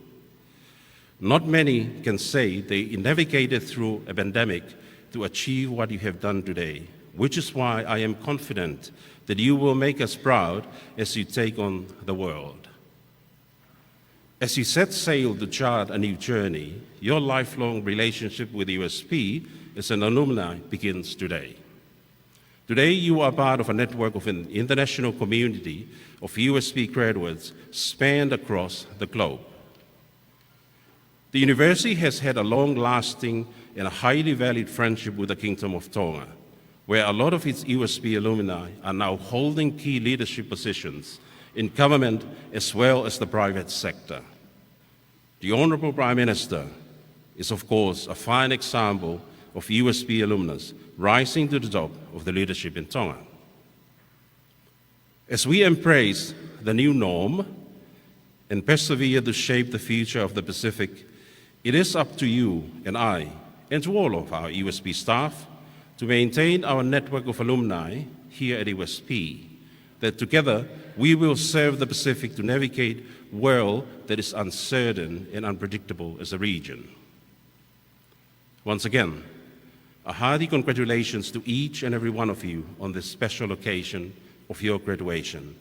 Not many can say they navigated through a pandemic to achieve what you have done today, which is why I am confident that you will make us proud as you take on the world. As you set sail to chart a new journey, your lifelong relationship with USP as an alumni begins today. Today, you are part of a network of an international community of USP graduates spanned across the globe. The university has had a long-lasting and a highly valued friendship with the Kingdom of Tonga, where a lot of its USP alumni are now holding key leadership positions in government as well as the private sector. The Honourable Prime Minister is, of course, a fine example of USP alumnus rising to the top of the leadership in Tonga. As we embrace the new norm and persevere to shape the future of the Pacific, it is up to you and I, and to all of our USP staff, to maintain our network of alumni here at USP, that together we will serve the Pacific to navigate a world that is uncertain and unpredictable as a region. Once again, a hearty congratulations to each and every one of you on this special occasion of your graduation,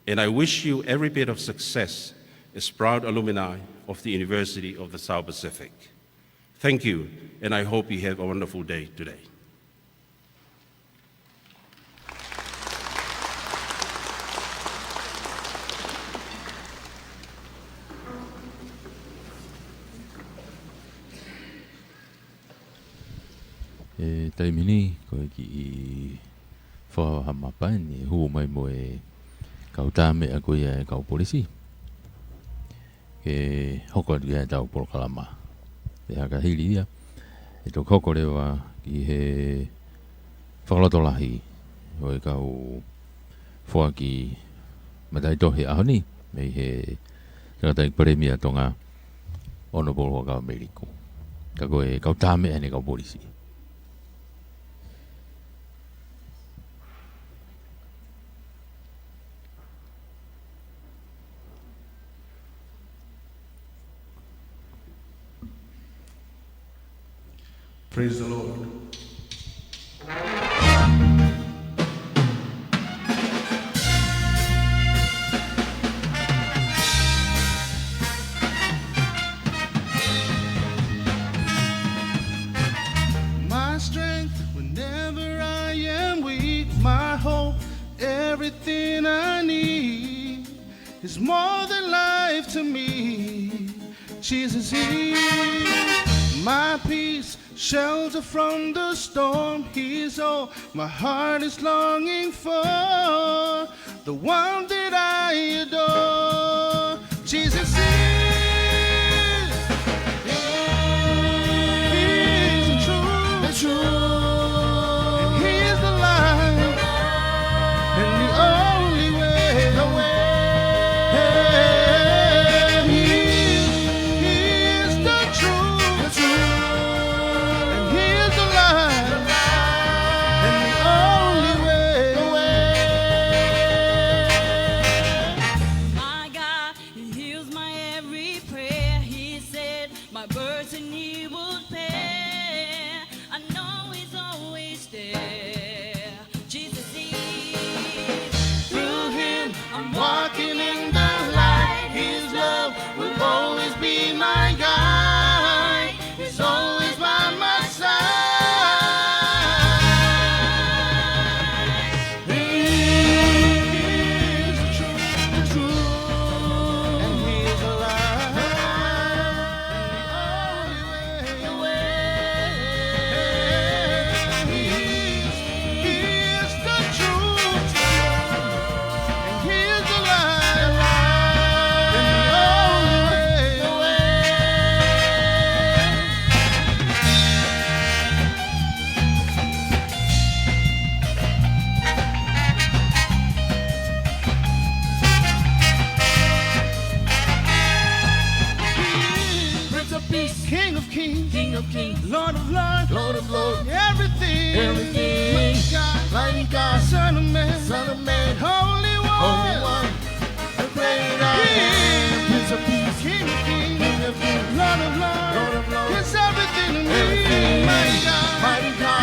and I wish you every bit of success as proud alumni of the University of the South Pacific. Thank you, and I hope you have a wonderful day today. Taimini ko ki fo hamapai ni hu Moimoi kau tame aku ya kau polisi ke hoko dia tau por kalama ya ka hili ya itu hoko lewa ki he whakalotolahi o kau fo ki matai tohi ahoni me he kata premia Tonga Honourable ka Ameriko ka kau tame ane kau polisi. Praise the Lord. My strength whenever I am weak, my hope, everything I need is more than life to me. Jesus is my peace, shelter from the storm. He's all my heart is longing for, the one that I adore. Jesus is He's the truth, and He's the light, and the only way, the way. He is the truth, and He is the light, and the only way, the way. My God, He heals my every prayer. He said my burden He would bear. I know He's always there. Jesus is. Through Him, I'm walking in the light. His love will always be my guide. He's always by my side. He is the truth, and He is the light, and the only way, He is the truth, and He is the light, and the only way. Prince of Peace, King of Kings, Lord of Lords, everything, mighty God, Son of Man, Holy One, the great I am. Prince of Peace, King of Kings, Lord of Lords, it's everything to me, mighty God,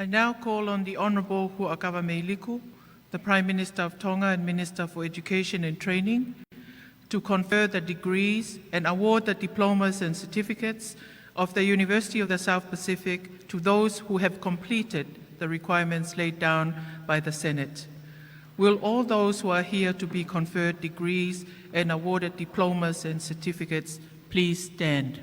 I now call on the Honourable Huakava Meiliku, the Prime Minister of Tonga and Minister for Education and Training, to confer the degrees and award the diplomas and certificates of the University of the South Pacific to those who have completed the requirements laid down by the Senate. Will all those who are here to be conferred degrees and awarded diplomas and certificates please stand?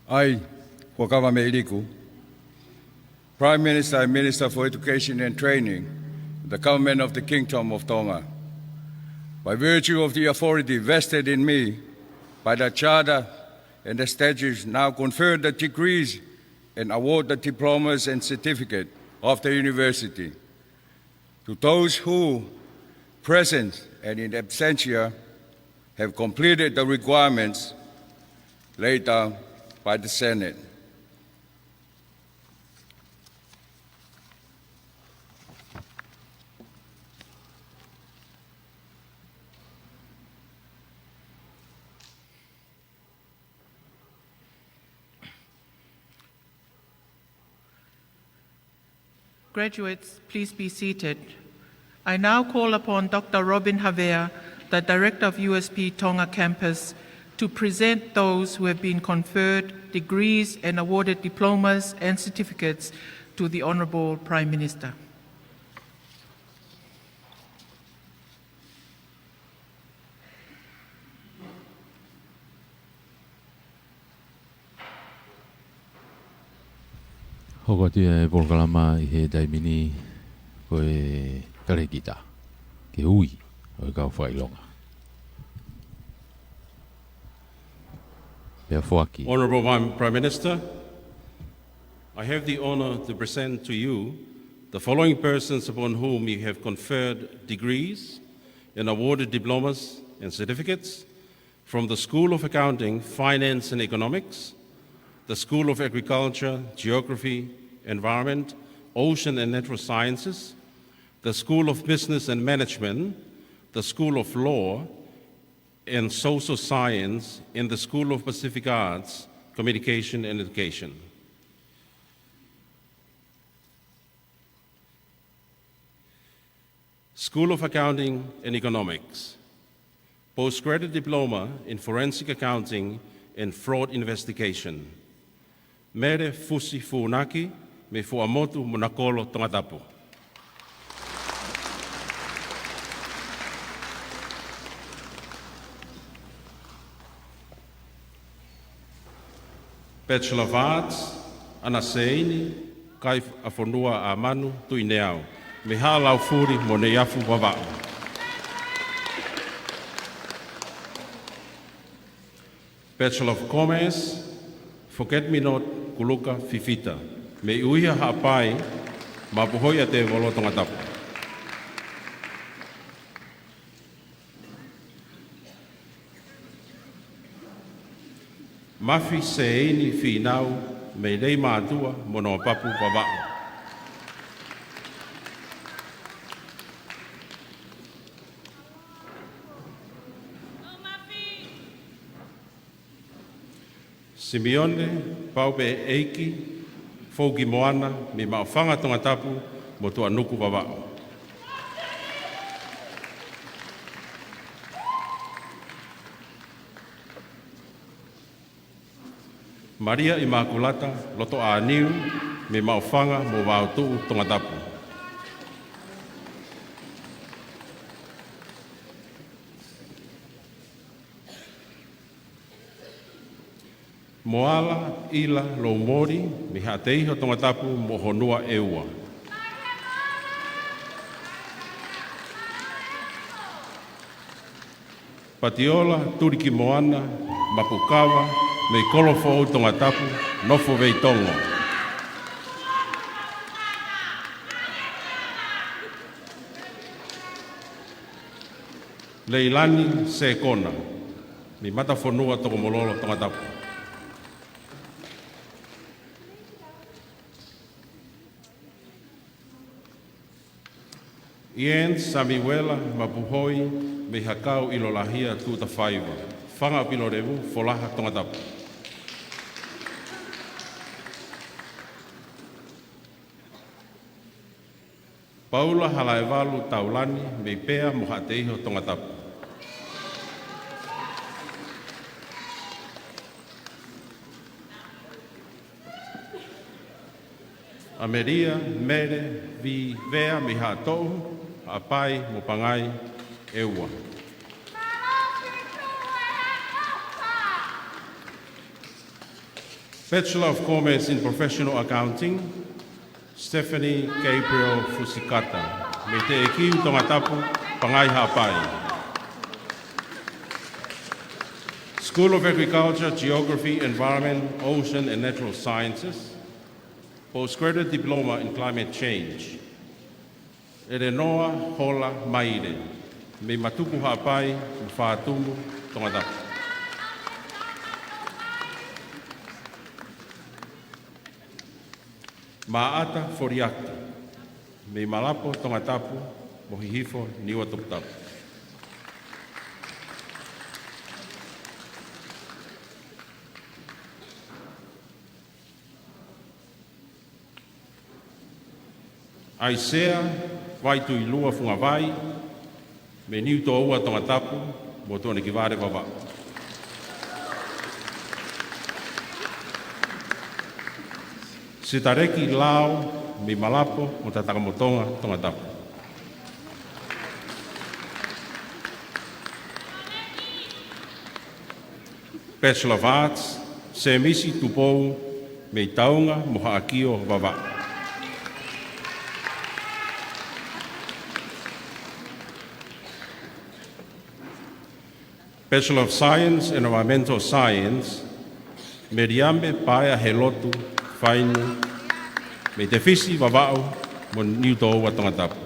I, Huakava Meiliku, Prime Minister and Minister for Education and Training, the Government of the Kingdom of Tonga, by virtue of the authority vested in me by the Charter and the statutes, now confer the degrees and award the diplomas and certificate of the University to those who, present and in absentia, have completed the requirements laid down by the Senate. Graduates, please be seated. I now call upon Dr. Robin Havea, the Director of USP Tonga Campus, to present those who have been conferred degrees and awarded diplomas and certificates to the Honourable Prime Minister. Hoko tia polkalama I he daimini koe karekita ke hui o kau whailonga. Honourable Prime Minister, I have the honour to present to you the following persons upon whom you have conferred degrees and awarded diplomas and certificates from the School of Accounting, Finance and Economics, the School of Agriculture, Geography, Environment, Ocean and Natural Sciences, the School of Business and Management, the School of Law and Social Science, and the School of Pacific Arts, Communication and Education. School of Accounting and Economics, Postgraduate Diploma in Forensic Accounting and Fraud Investigation. Mere fusi funaki me fuamotu monakolo Tongatapu. Bachelor of Arts, Anaseini, Kai Afonua Amanu, Tuineau, Mihalau Furi, Moneafu Wavau. Bachelor of Commerce, Forget Me Not, Kuluka Fifita, Me Uia Hapai, Mapuhoia Te Volo Tongatapu. Mafi seini finau me nei mātua mono papu wawao. Simeone, Paupe Eiki, Fauki Moana, me maofanga Tongatapu mo tua nuku wawao. Maria Immaculata, Loto Aniu, me maofanga mo wautu Tongatapu. Moala Ila Lomori, me hateiho Tongatapu mo honua eua. Patiola Turiki Moana, Mapukawa, me kolofo o Tongatapu, nofo veitongo. Leilani Sekona, mi mata whanua toko mololo Tongatapu. Ian Samiwela Mapuhoi me hakau ilo lahia tuta whaiva. Whanga pilo revu folaha Tongatapu. Paula Halaevalu Taulani me pea mohateiho Tongatapu. Ameria mere vi vea mi hatou apai mo pangai eua. Bachelor of Commerce in Professional Accounting, Stephanie Gabriel Fusikata. Me te ekiu Tongatapu pangai hapai. School of Agriculture, Geography, Environment, Ocean and Natural Sciences. Postgraduate Diploma in Climate Change. Erenoa Hola Maire. Me matuku hapai mo whātumu Tongatapu. Maata Foriakta. Me malapo Tongatapu mo hihifo niwa Tongatapu. Aisea, vai tu ilua funga vai, me niu to ua Tongatapu, mo tōne ki vare wawa. Sitareki lao, me malapo, mo tataka motonga Tongatapu. Bachelor of Arts, se misi tupou, me taunga mo haakio wawa. Bachelor of Science in Environmental Science, me riambe paia he lotu, whainu, me te whisi wawao mo niu tō ua Tongatapu.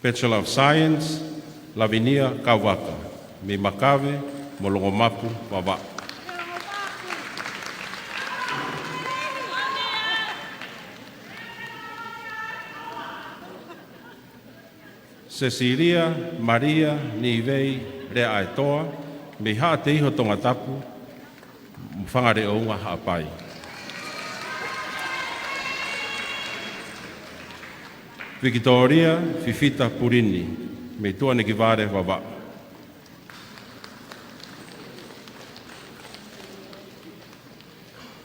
Bachelor of Science, Lavinia Kawaka, me makawe mo longomapu wawa. Cecilia Maria Nivei Rea Aetoa, me haa te iho Tongatapu, mwhangare o unga haapai. Victoria Fifita Purini, me tua ne ki vare wawa.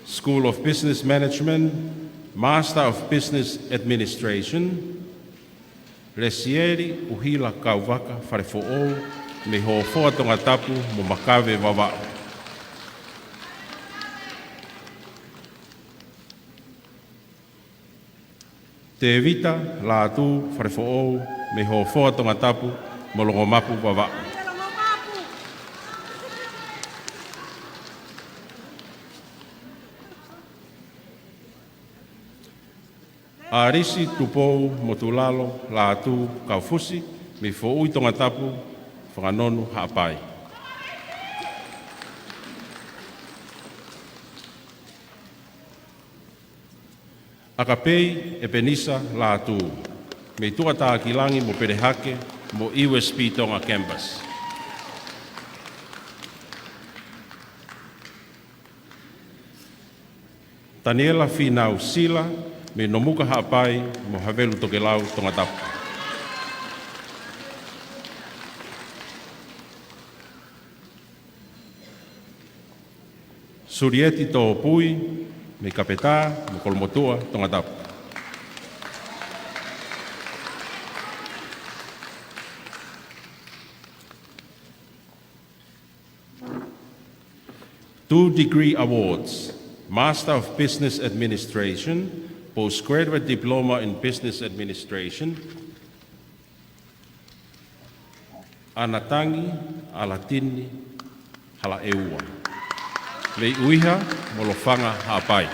School of Business Management, Master of Business Administration, Resieri uhila kauwaka whare fo'ou me ho foa Tongatapu mo makawe wawa. Te evita Latu whare fo'ou me ho foa Tongatapu mo longomapu wawa. Arisi tupou mo tulalo Latu kaufusi me fo'ui Tongatapu whanganonu haapai. Akapei e penisa Latu me tuata akilangi mo perehake mo USP Tonga campus. Daniela Finau Sila me nomuka haapai mo havelu tokelau Tongatapu. Surieti tō pui me kapetā mo kolomotua Tongatapu. Two degree awards, Master of Business Administration, Postgraduate Diploma in Business Administration, Anatangi, Alatini, Halaeua. Lei uiha, molofanga haapai.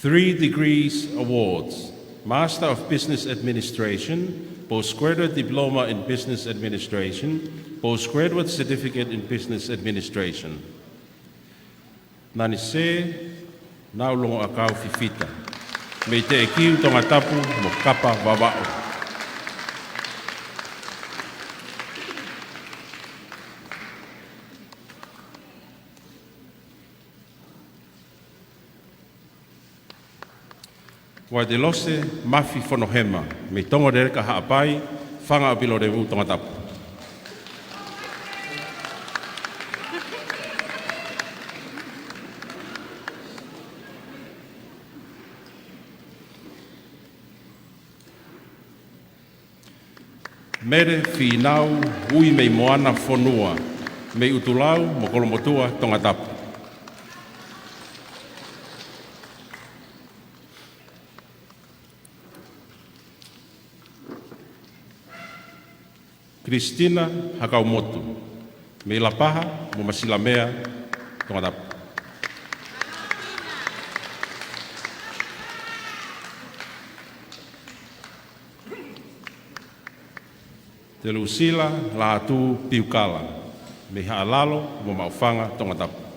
3 degrees awards: Master of Business Administration, Postgraduate Diploma in Business Administration, Postgraduate Certificate in Business Administration. Nani se, naulongo akau fifita. Me te ekiu Tongatapu mo kapa wawao. Wa de lose mafi fonohema, me tongo dereka haapai, whanga apilo revu Tongatapu. Mere whinau ui mei moana whonua, mei utulau mo kolomotua Tongatapu. Kristina Hakaumotu, mei lapaha mo masilamea Tongatapu. Te Lucila Latu Piukala, me haalalo mo maufanga Tongatapu.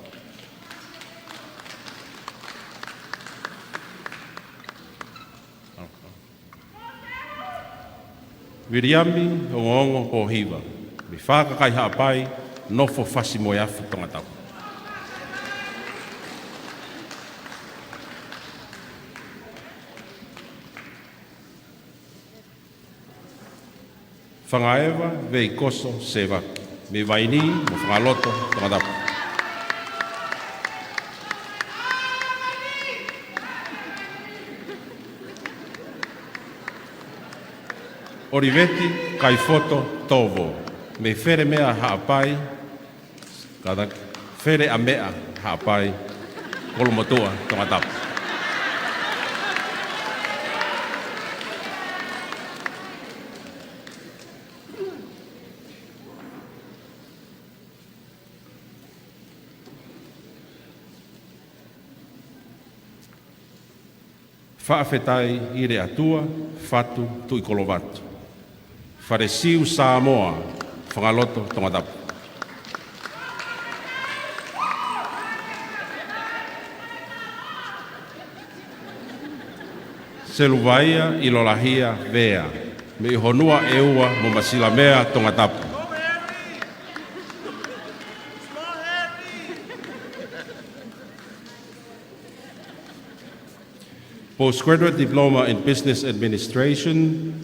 Viriami ongongo po hiva, me whakakai haapai nofo fasi moiafu Tongatapu. Whangaewa vei koso sevaki, me vaini mo whangaloto Tongatapu. Oriveti kai foto tovo, me fere mea haapai, kadak fere a mea haapai, kolomotua Tongatapu. Whaafetai ire atua, fatu tui kolovatu. Wharesiu Samoa, whangaloto Tongatapu. Seluvaia ilolahia vea, me ihonua eua mo masilamea Tongatapu. Postgraduate Diploma in Business Administration,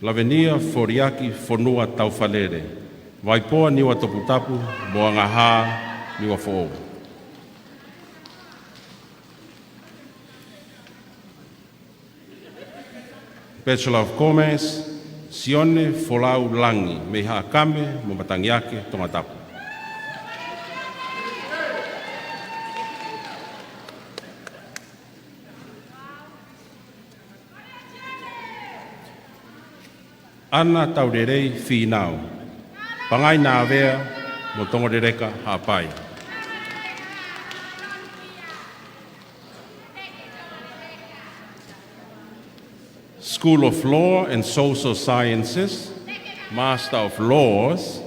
Lavenia Foriaki Fonua Taufalere, Waipoa niwa Toputapu, Moangaha niwa Fo'o. Bachelor of Commerce, Sione Folau Langi, Meha Kame, Momatangiake, Tongatapu. Ana taurerei whinau. Pangai nā vea mo tongorereka hāpai. School of Law and Social Sciences, Master of Laws,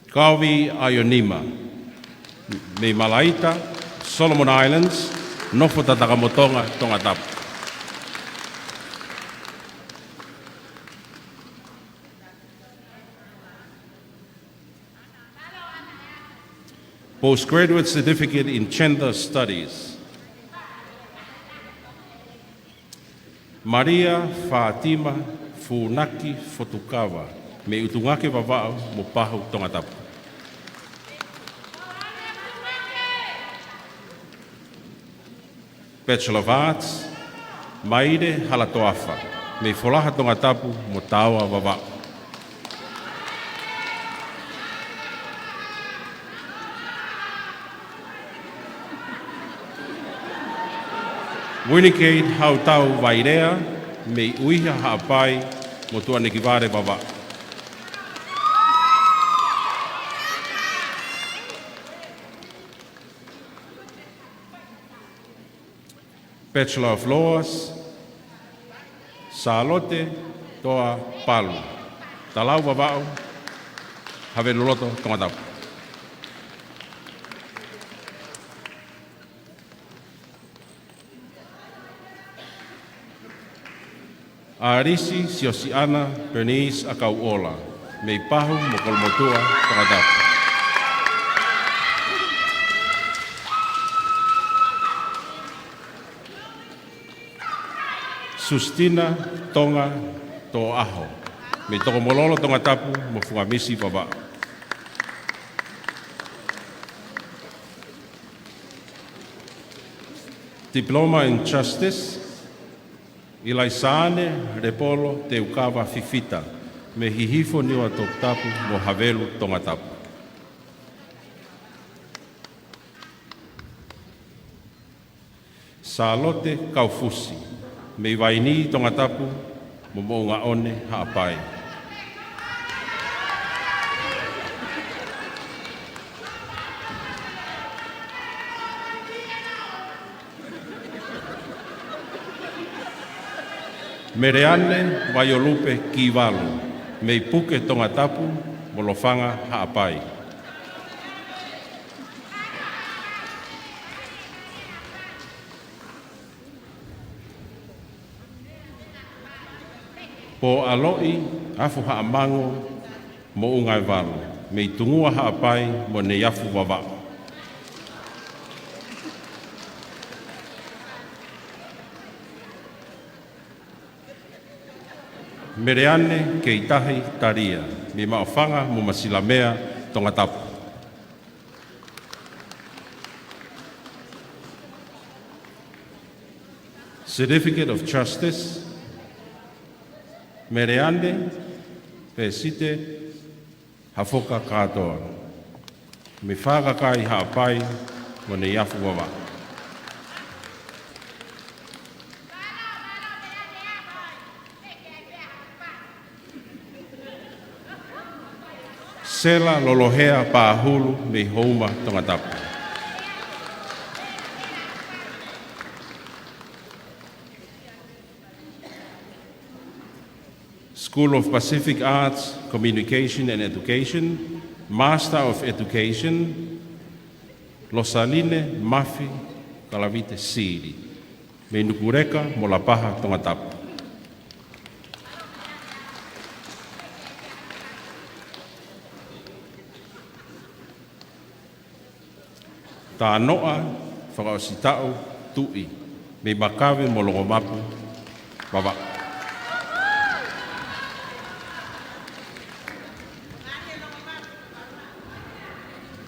Kawi Ayonima, me Malaita, Solomon Islands, Nofo Tatakamotonga, Tongatapu. Postgraduate Certificate in Gender Studies. Maria Fatima Funaki Fotukawa, me utungake wawao mo pahu Tongatapu. Bachelor of Arts, Maire Halatoafa, me folaha Tongatapu mo tawa wawao. Winikate hau tau vairea, me uiha haapai mo tua nekivare wawa. Bachelor of Laws, Salote Toa Palu. Talau Vavau, Have Loloto Tongatapu. Arisi Siosiana Bernice Akauola, Mei Pahu Mokolmotua Tongatapu. Sustina Tonga To Aho, Mei Tokomololo Tongatapu Mofunga Masiva. Diploma in Justice, Ilaisane Repolo Te Ukawa Fifita, Me Hihifo Niwa Tongatapu Mo Havelu Tongatapu. Salote Kaufusi, Me Waini Tongatapu Mo Mounga One Haapai. Mereane Waiolupe Kivalu, Mei Puke Tongatapu, Molofanga Haapai. Po aloi afu haamango mo ungai valu, Mei tungua Haapai mo ne yafu wawao. Mereane ke itahi taria, me maofanga mo masilamea Tongatapu. Certificate of Justice, Mereane pesite hafoka katoa, me whaga kai Haapai mo ne yafu wawao. Sela lolohea pahulu me houma Tongatapu. School of Pacific Arts, Communication and Education, Master of Education, Losaline Mafi Kalavite Siri, me nukureka molapaha Tongatapu. Tā noa whakaositao tui, me makawe molongomapu wawa.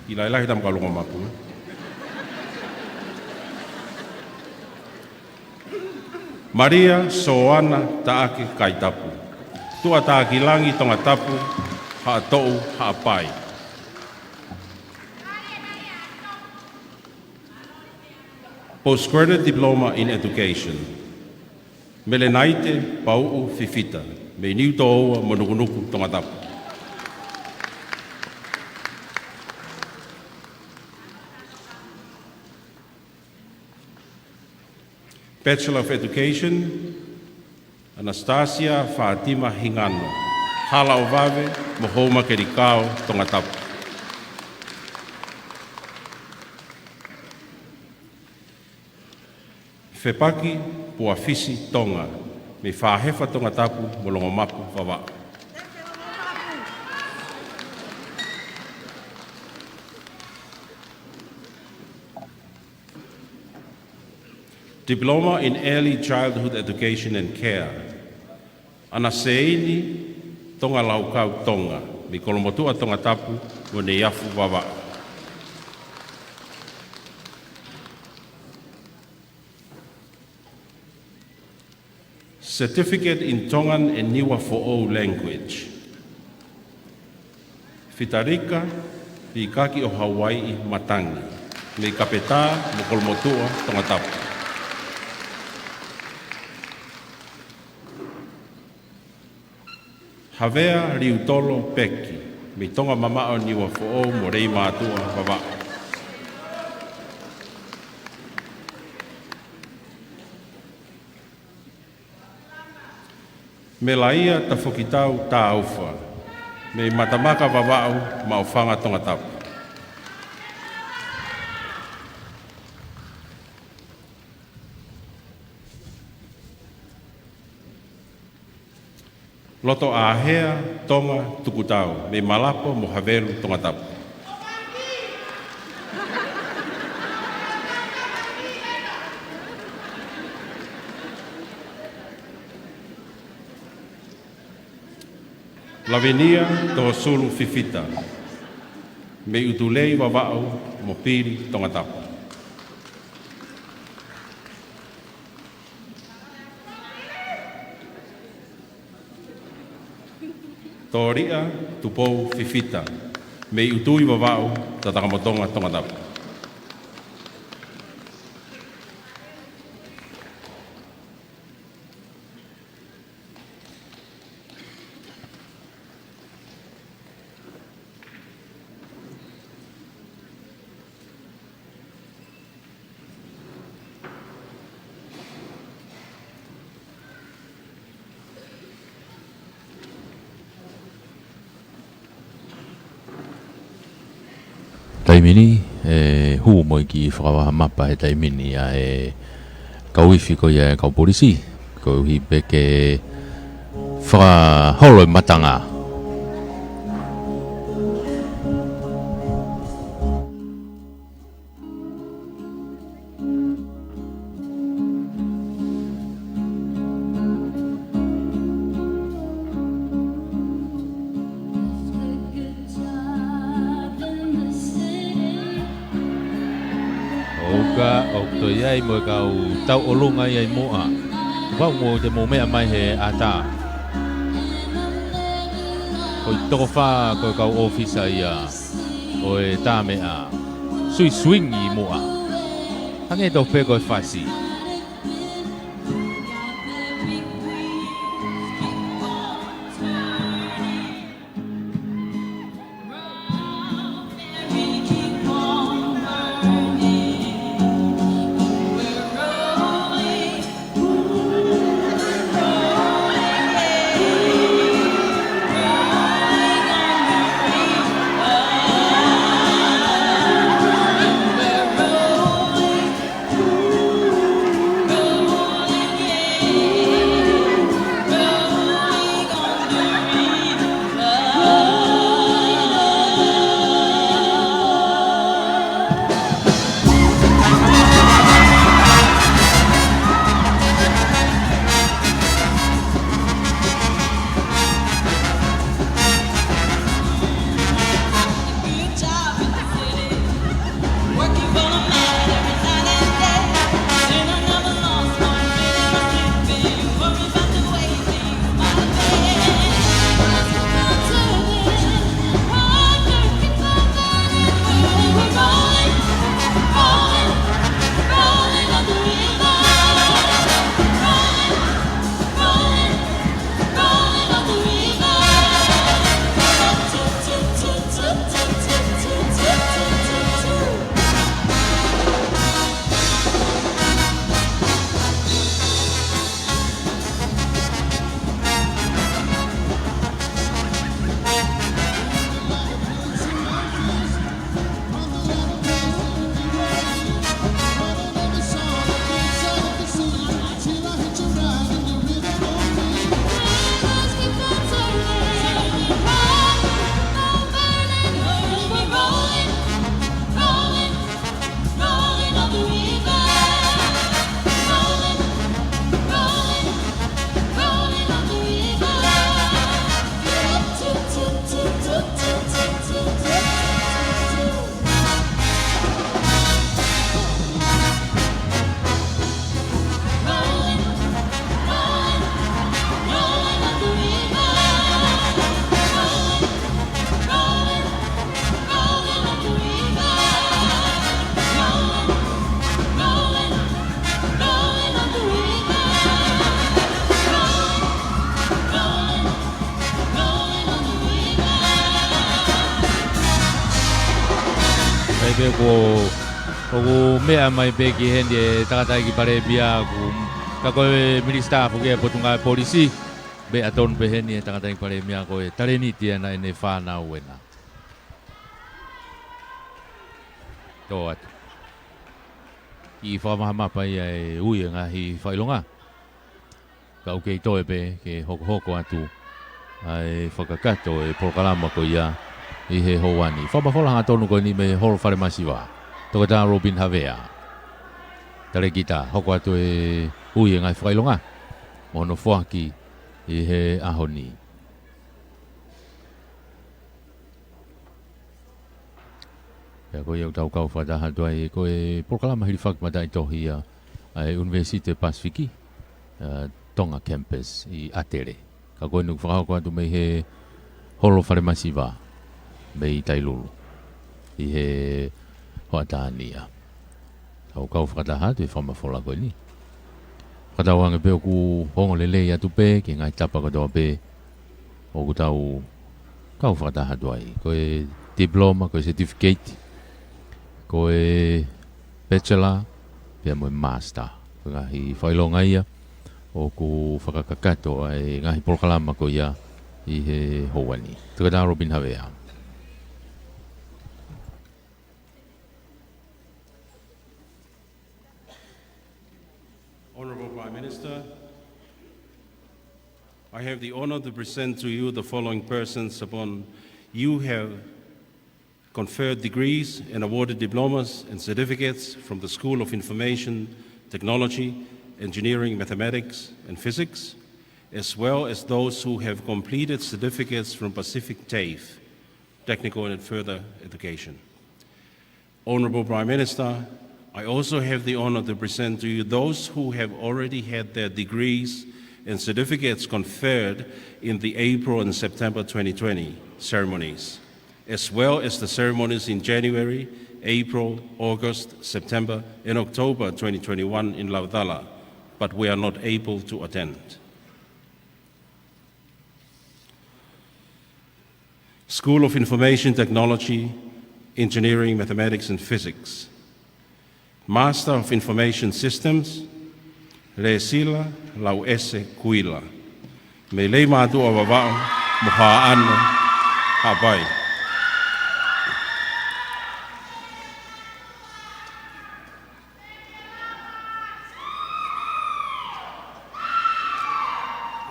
Ilailahi tam kalongomapu. Maria Soana Taake Kaitapu, tua Taakilangi Tongatapu, Haatou Haapai. Postgraduate Diploma in Education. Melenaite Pau'u Fifita, me Niu To'oua Monukunuku Tongatapu. Bachelor of Education, Anastasia Fatima Hingano, Hala Ovave, Mohoma Kerikao Tongatapu. Fepaki Puafisi Tonga, me whahefa Tongatapu molongomapu wawa. Diploma in Early Childhood Education and Care. Anaseini Tonga Laukau Tonga, me kolomotua Tongatapu mo ne yafu wawa. Certificate in Tongan and Niua Fo'ou language. Fitarika, Pikaki o Hawaii Matangi, me kapeta mo kolomotua Tongatapu. Havea Riutolo Peki, me tonga mamao Niua Fo'ou mo rei mātua wawa. Me laia ta whokitau tā auwha. Me matamaka wawau ma o whanga Tongatapu. Loto ahea Tonga tukutau me malapo mo havelu Tongatapu. Lavenia to sulu fifita. Me utulei wawau mo piri Tongatapu. Toria tupou fifita. Me utui wawau ta takamotonga Tongatapu. Taimini hu mo ki whakawaha mapa he taimini a kauifi ko ia kau polisi ko hi peke whakaholo matanga. Iai mo kau tau olunga iai moa. Wau mo te mo mea mai he ata. Koi tofa ko kau ofisa ia. O e tā mea. Sui swingi moa. Hange tau pe koi fasi. Ko mea mai pe ki hende takatai ki pare bia ku ka ko minista fu ke potunga polisi be aton beheni e tangata pare mia ko e tareni tia na ne fa na wena to at I fa ma pa e ui nga hi failonga ka okay to e be ke hoko atu ai whakakato e prokalama ko ia I he hoani. Whapahola hanga tonu ko ni me holo whare Masiva. Tongatapu Robin Havea. Tare kita, hoko atu e ui ngai whakailonga. Mono whaki I he ahoni. Pea ko iau tau kau whataha tuai ko e prokalama hiri whakmata I tohi ai Universite Pasifiki. Tonga campus I Atere. Ka koe nuk whakahoko atu me he holo whare Masiva. Mei Tailulu I he hoatania. Tau kau whakataha tu I whamafola koe ni. Whakatauanga pe oku hongo lelei atu pe ki ngai tapa katoa pe oku tau kau whakataha tuai. Koe diploma, koe certificate, koe bachelor, pia moe master. Koe ngahi whailonga ia oku whakakakato ai ngahi polokalama ko ia I he houani. Tongatapu Robin Havea. Honourable Prime Minister, I have the honour to present to you the following persons upon you have conferred degrees and awarded diplomas and certificates from the School of Information, Technology, Engineering, Mathematics and Physics, as well as those who have completed certificates from Pacific TAFE, Technical and Further Education. Honourable Prime Minister, I also have the honour to present to you those who have already had their degrees and certificates conferred in the April and September 2020 ceremonies, as well as the ceremonies in January, April, August, September, and October 2021 in Lautala, but we are not able to attend. School of Information Technology, Engineering, Mathematics and Physics. Master of Information Systems, Resila Lauese Kuila. Me lei mātua wawao moha ano hapai.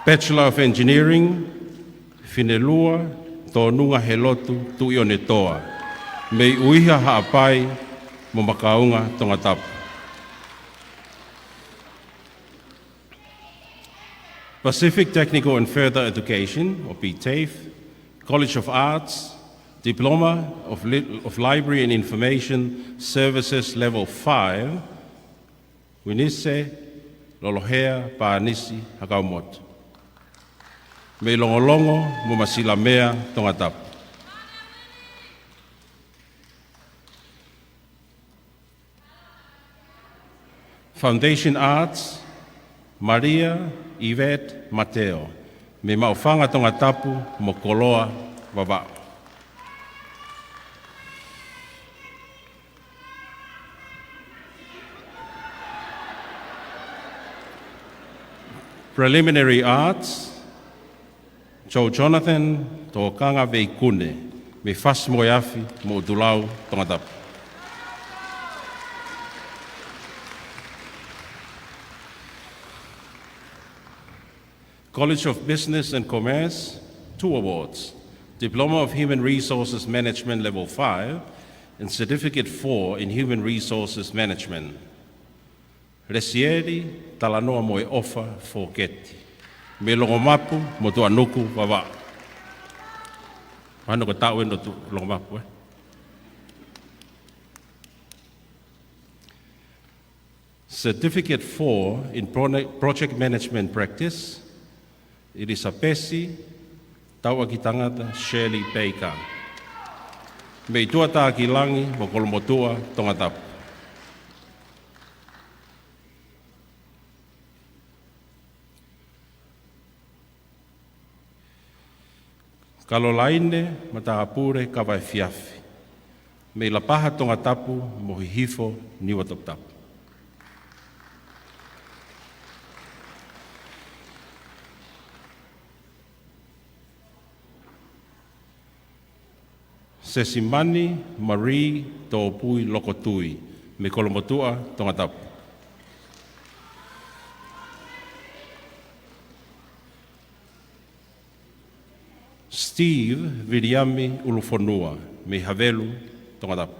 Bachelor of Engineering, Finelua, Tonunga Helotu, Tuione Toa. Me uiha haapai mo makaunga Tongatapu. Pacific Technical and Further Education, or PTAFE, College of Arts, Diploma of Library and Information Services Level 5, Winise, Lolohea, Paanisi, Hakaumot. Me longolongo mo masilamea Tongatapu. Foundation Arts, Maria Yvette Mateo. Me maufanga Tongatapu mo koloa wawao. Preliminary Arts, Joe Jonathan Tokanga Veikune, me fas moyafi mo dulau Tongatapu. College of Business and Commerce, 2 awards, Diploma of Human Resources Management Level 5 and Certificate 4 in Human Resources Management. Resieri talanoa moe ofa foketi. Me longomapu mo tuanuku wawa. Ano ko tau endo tu longomapu eh? Certificate 4 in Project Management Practice. It is a pesi tau aki tangata Shirley Baker. Me tuata ki langi mo kolomotua Tongatapu. Kalolaine matahapure kawai fiafi. Me la paha Tongatapu mo hihifo niwataptapu. Sesimani Marie Tōpui Lokotui, me Kolomotua, Tongatapu. Steve Viriami Ulufonua, me Havelu, Tongatapu.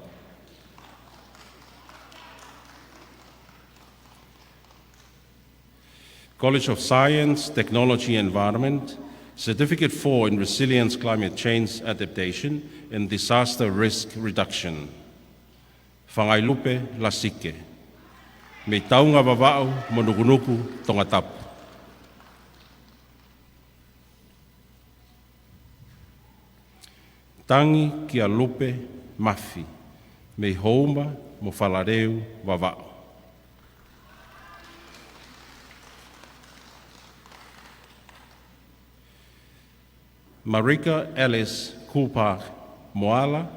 College of Science, Technology and Environment, Certificate 4 in Resilience, Climate Change Adaptation and Disaster Risk Reduction. Whangailupe Lasike, me taunga wawao monukunuku Tongatapu. Tangi kia lupe mafi, me houma mo whalareu wawao. Marika Alice Kupa Moala,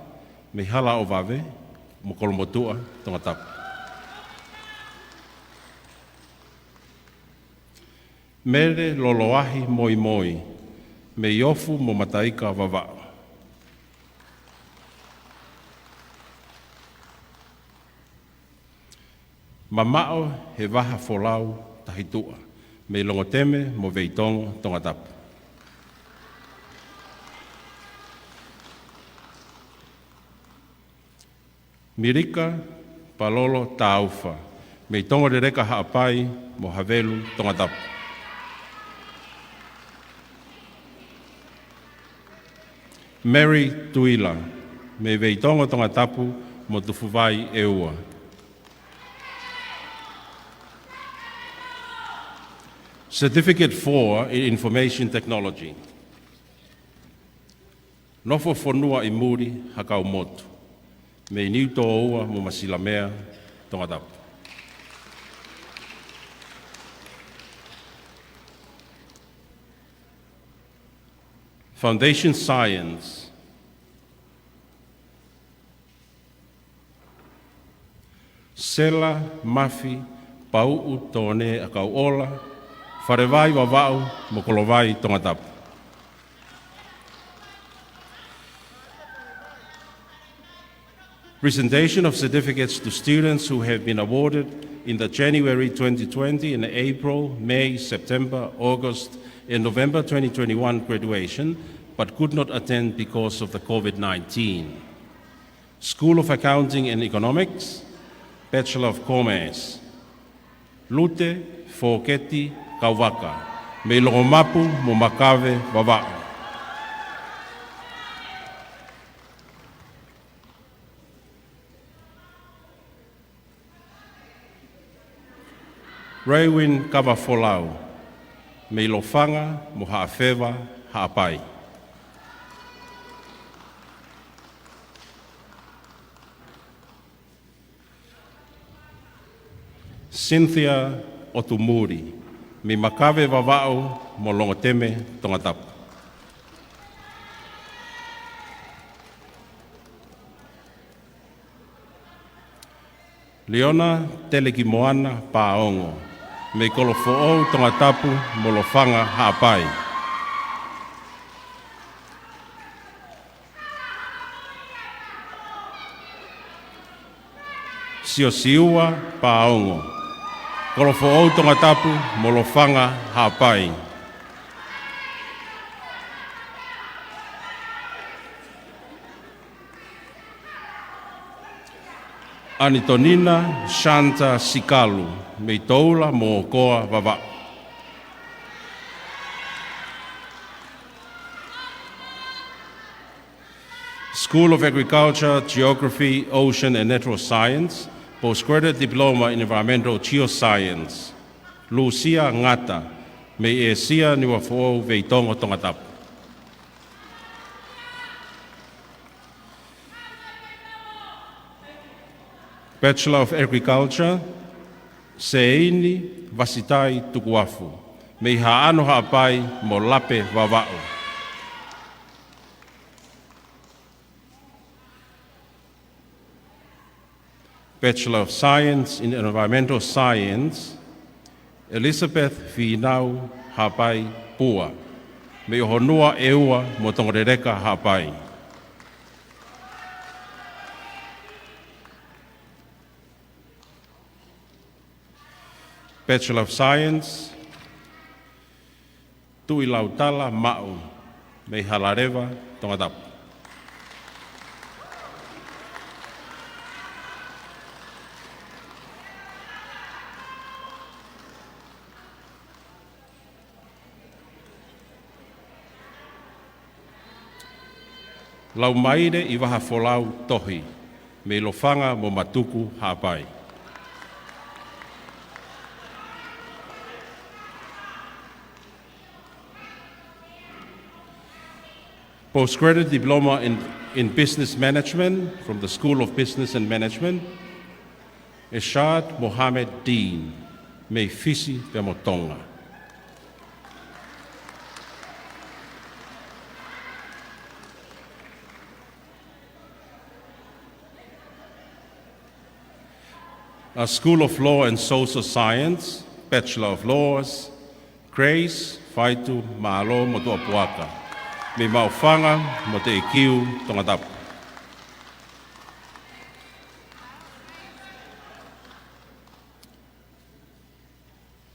me hala o vave, mo Kolomotua, Tongatapu. Mere loloahi Moimoi, me iofu mo mataika wawao. Mamao he waha folau tahitua, me longoteme mo veitongo Tongatapu. Mirika Palolo Taufa, me tongo de reka haapai mo Havelu Tongatapu. Mary Tuila, me veitongo Tongatapu mo Tufuvai Eua. Certificate 4 in Information Technology. Nofo fonua i muri hakau motu. Me niu tō oua mo Masilamea, Tongatapu. Foundation Science. Sela Mafi Pau'u Tone Akau Ola, Wharewai Wawau mo Kolowai Tongatapu. Presentation of certificates to students who have been awarded in the January 2020 and April, May, September, August, and November 2021 graduation, but could not attend because of the COVID-19. School of Accounting and Economics, Bachelor of Commerce. Lute Foketi Kauwaka, me longomapu mo Makave Wawa'u. Raywin Kamafolau, me lofanga mo haafewa haapai. Cynthia Otumuri, me Makave Wawa'u mo Longoteme Tongatapu. Leona Telekimoana Paongo, me Kolofo'ou Tongatapu mo Lofanga haapai. Siosiua Paongo, Kolofo'ou Tongatapu mo Lofanga haapai. Anitonina Shanta Sikalu, me toula mo Okoa Wawa'u. School of Agriculture, Geography, Ocean and Natural Science, Postgraduate Diploma in Environmental Geoscience. Lucia Ngata, me e sia ni wafo'ou veitongo Tongatapu. Bachelor of Agriculture, Seini Vasitai Tukuafu, me haano haapai mo Lape Wawa'u. Bachelor of Science in Environmental Science, Elizabeth Finau haapai Pua, me honua eua mo Tongarereka haapai. Bachelor of Science, Tui Lautala Ma'u, me Halareva, Tongatapu. Lau maire I waha folau tohi, me lofanga mo matuku hapai. Postgraduate Diploma in Business Management from the School of Business and Management, Eshad Mohamed Dean, me fisi pe Tonga. A School of Law and Social Science, Bachelor of Laws, Grace Faitu Malo mo Tuapuaka, me maufanga mo te ikiu Tongatapu.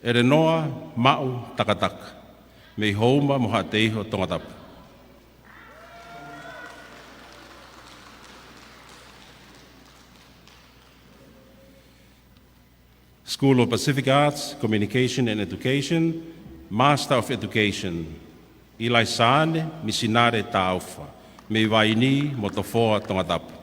Erenoa Mau Takataka, me houma mo hateiho Tongatapu. School of Pacific Arts, Communication and Education, Master of Education, Ilai Sane, Misinare Taufa, me waini mo Tofoa Tongatapu.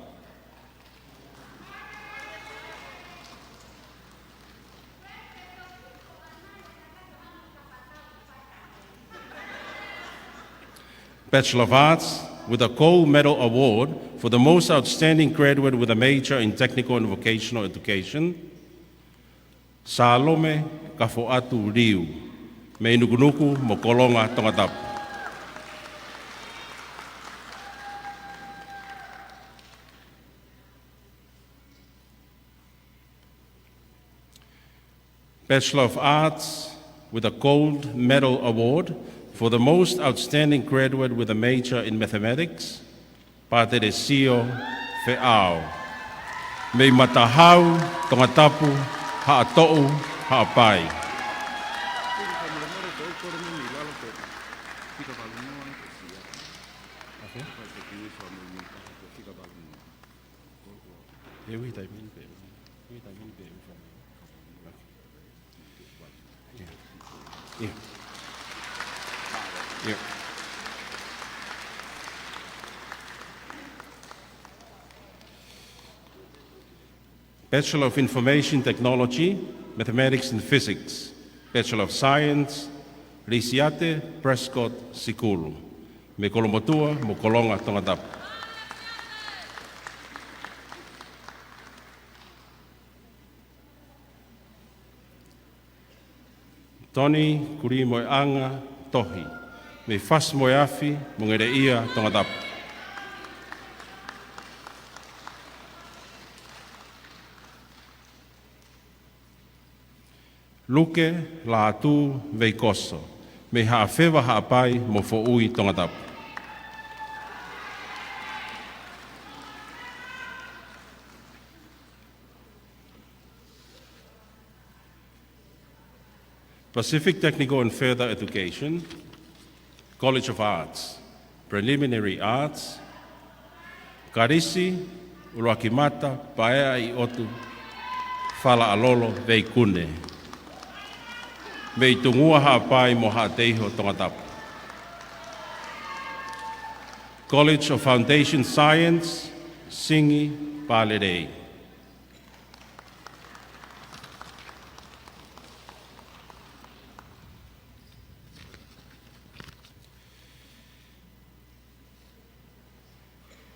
Bachelor of Arts with a Gold Medal Award for the most outstanding graduate with a major in technical and vocational education, Salome Kafoatu Riu, me nukunuku mo Kolonga Tongatapu. Bachelor of Arts with a Gold Medal Award for the most outstanding graduate with a major in mathematics, Pateresio Feao, me matahau Tongatapu ha'ato'u ha'apai. Bachelor of Information Technology, Mathematics and Physics, Bachelor of Science, Risiate Prescott Sikulu, me Kolomotua mo Kolonga Tongatapu. Tony Kurimoe Anga Tohi, me Fas Moeafi mo Ngereia Tongatapu. Luke Latu Veikoso, me haafewa haapai mo fo'ui Tongatapu. Pacific Technical and Further Education, College of Arts, Preliminary Arts, Karisi, Uruakimata, Paea I Otu, Fala Alolo, Veikune. Me tungua haapai mo haateiho Tongatapu. College of Foundation Science, Singi, Pale.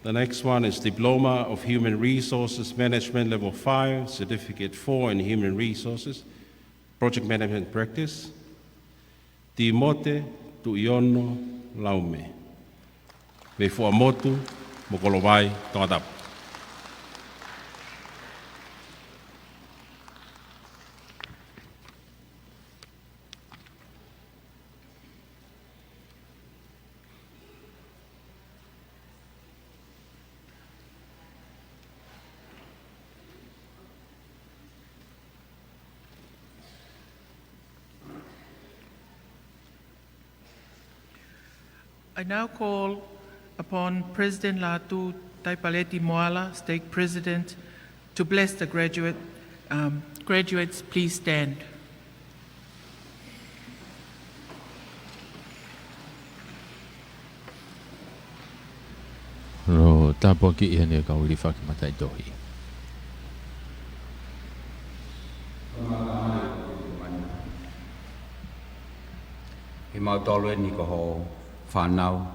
The next one is Diploma of Human Resources Management Level 5, Certificate 4 in Human Resources, Project Management Practice, Timote Tuiono Laume, me Fuamotu Mokolowai Tongatapu. I now call upon President Latu Taipaleti Moala, State President, to bless the graduates. Please stand. Ro tapo ki ia ne ka uli whaki matai tohi. I mau tolu e ni ko ho whanau.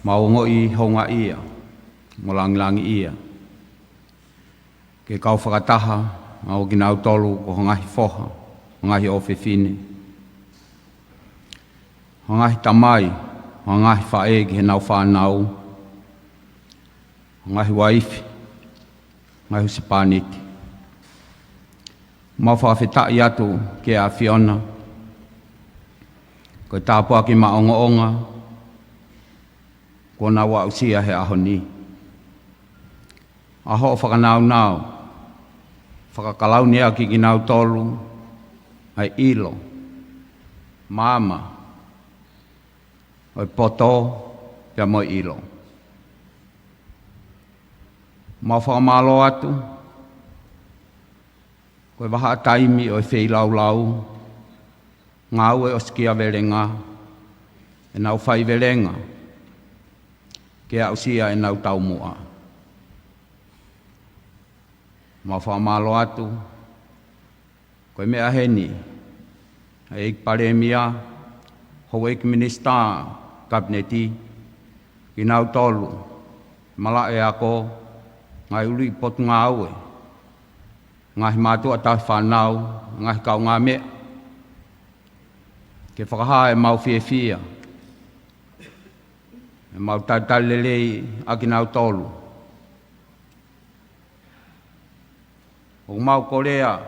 Mau ngoi honga ia, molangilangi ia. Ke kau whakataha, mau ki nau tolu ko hongahi whoha, hongahi ofefine. Hongahi tamai, hongahi whae ki he nau whanau. Hongahi waifi, hongahi usipaniti. Mau whawhetai atu ke a Fiona. Ko tāpua ki maonga-onga, ko nā wa usia he aho ni. Aho o whakanau-nau, whakakalau nea ki nau tolu, ai ilo, mama, oi poto, pia moi ilo. Mau whakamalo atu, koe waha taimi oi wheilau-lau, ngā ue o skia verenga, e nau whai verenga, ke au sia e nau taumua. Ma whamalo atu, koe mea heni, e ik paremia, ho ik minister, kabineti, ki nau tolu, mala e ako, ngai uli potu ngā ue, ngai mātua tau whanau, ngai kau ngā mea, ke whakaha e mau whia, e mau tautalelei a ki nau tolu. O mau korea,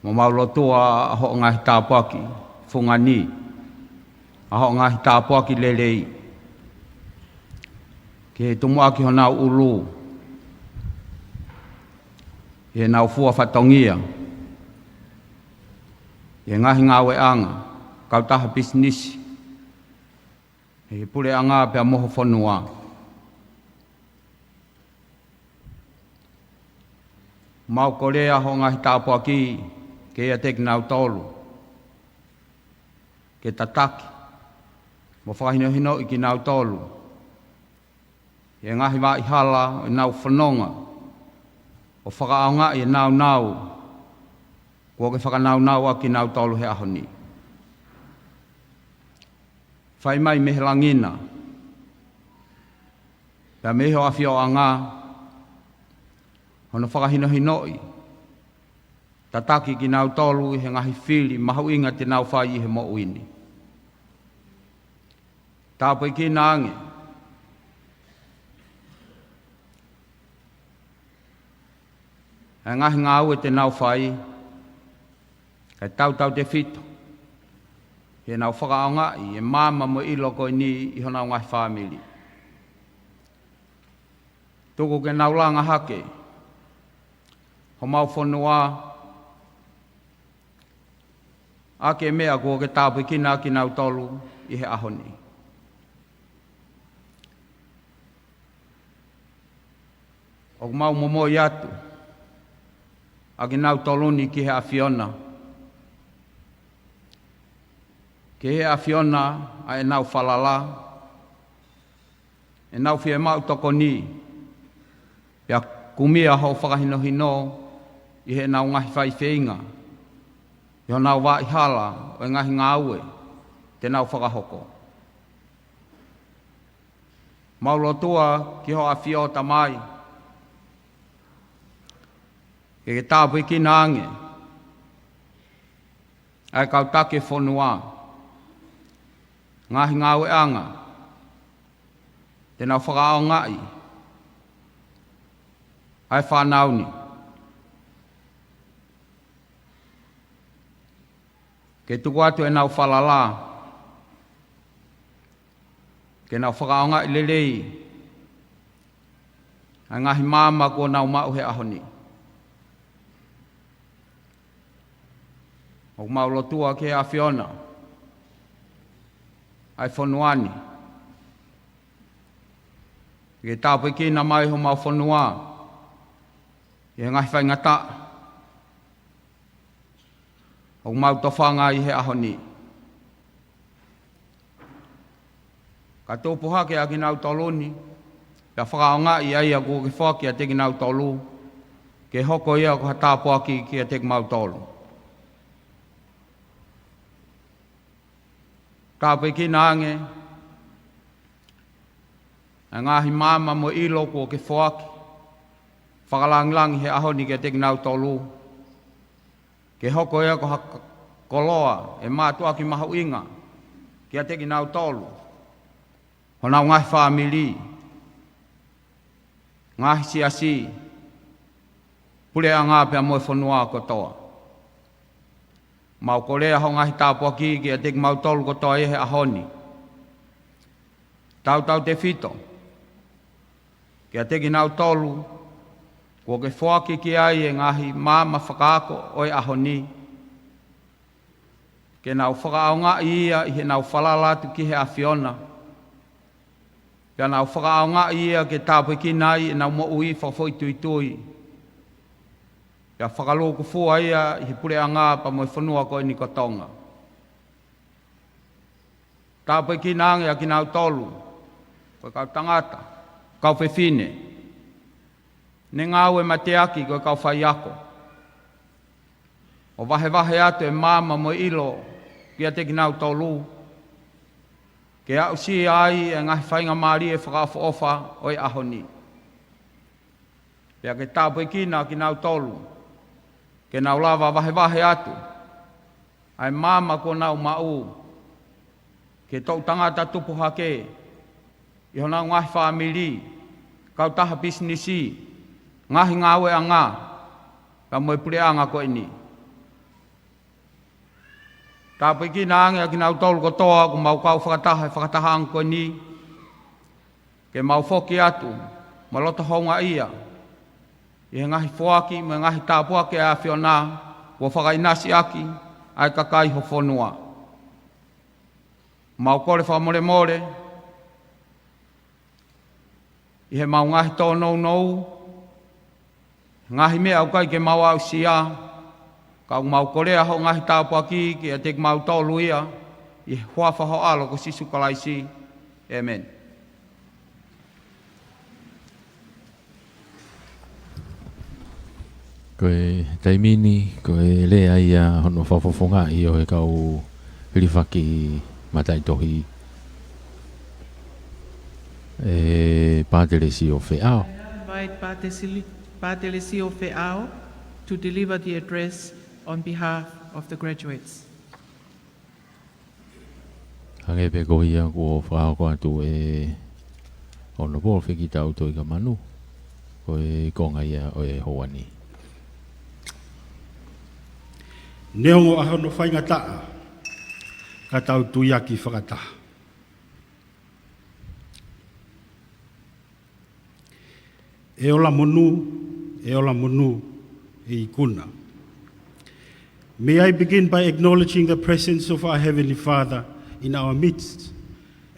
mo mau lotua a ho ngahi tāpuaki, whungani, a ho ngahi tāpuaki lelei. Ke tumuaki ho nau ulu, e nau fua whatongia, e ngahi ngāwe anga, kau taha bisnisi. E pule anga pia moho whanua. Mau korea ho ngahi tāpua ki, ke ia teki nau tolu. Ke tataki, mo whakahino-hino i ki nau tolu. E ngahi wā i hala, e nau whanonga. O whakaonga i nau-nau, kua ke whakanau-nau a ki nau tolu he ahoni. Whai mai me he langina. Pea me ho awhio a ngā. Hono whakahino-hinoi. Tataki ki nau tolu i he ngahi whiri, mahu inga te nau whai i he mo uini. Tāpoi ki nānge. He ngahi ngā ue te nau whai, kai tau te whito. He nau whakaongai, e māma mo iloko ni i hona ngai whamiri. Tuku ke nau langa hake, ho mau whanua, ake mea kua ke tāpui kina ki nau tolu i he ahoni. O mau momoi atu, a ki nau toluni ki he a Fiona. Ke he a Fiona a e nau whalala, e nau whia mau toko ni, pia kumia ho whakahino-hino i he nau ngahi whai wheinga, i ho nau wā i hala o e ngahi ngā ue, te nau whakahoko. Mau lotua ki ho a Fiota mai, ke tāpui ki nānge, ai kau take whanua, ngahi ngā ue anga, te nau whakaao ngai, ai whanauni. Ke tuku atu e nau whalala, ke nau whakaao ngai lelei, ai ngahi māma ko nau mau he ahoni. O mau lotua ke a Fiona, ai whanuani. Ke tāpui ki na mai ho mau whanua, e ngai whaingata, o mau tawhanga i he ahoni. Ka tōpu hake a ki nau toloni, ka whakaonga i ai a kua ki whaki a te ki nau tolu, ke hoko ia ko ha tāpua ki a te ki mau tolu. Tāpui ki na ange, a ngahi māma mo ilo kua ki whaki, whakalangilangi he ahoni ki a te ki nau tolu, ke hoko ia ko ha koloa e mātua ki mahu inga, ki a te ki nau tolu. Honau ngahi whamili, ngahi siasi, pule a ngā pia moe whanua kotoa. Mau korea ho ngahi tāpua ki a te ki mau tolu kotoa e he ahoni. Tau te whito, ki a te ki nau tolu, kua ke whaki ki ai e ngahi māma whakaako oi ahoni. Ke nau whakaonga ia i he nau whalalatu ki he awhiona. Pea nau whakaonga ia ke tāpui ki nai e nau mo ui whawhoi tui. Pea whakaloko fua ia i he pure a ngā pa moe whanua koe ni ko Tonga. Tāpui ki nāngi a ki nau tolu, koe kau tangata, kau whewhine. Ne ngāu e mateaki koe kau whai ako. O wahe atu e māma mo ilo ki a te ki nau tolu. Ke au si ai e ngahi whainga maari e whakawha ofa oi ahoni. Pea ke tāpui kina ki nau tolu, ke nau lava wahe atu, ai māma ko nau mau, ke tau tangata tupu hake, i honau ngahi whamiri, kau taha bisnisi, ngahi ngāwe a ngā, ka moe pure anga ko ini. Tāpui ki nā ange a ki nau tolu kotoa ku mau kau whakataha ang koe ni. Ke mau whoki atu, ma loto honga ia. I he ngahi whoaki, me ngahi tāpua ke a whiona, kua whakainasi aki, ai kakai ho whonua. Mau kore whamore, i he mau ngahi tō nou, ngahi mea au kai ke mau au sia, kau mau korea ho ngahi tāpua ki a te mau tolu ia, i huawha ho alo ko sisu kalaisi. Amen. Koe taimini, koe lea ia hono whawhawhonga i o he kau whiriwhaki matai tohi. Pātelesi o Wheao. Invite Pātelesi o Wheao to deliver the address on behalf of the graduates. Hange pe ko ia ko whao ko atu e ono po whiki tau toi ka manu. Ko e konga ia o e hoani. Neongo ahono whainga taa, ka tau tuiaki whakataha. E ola monu, e ikuna. May I begin by acknowledging the presence of our Heavenly Father in our midst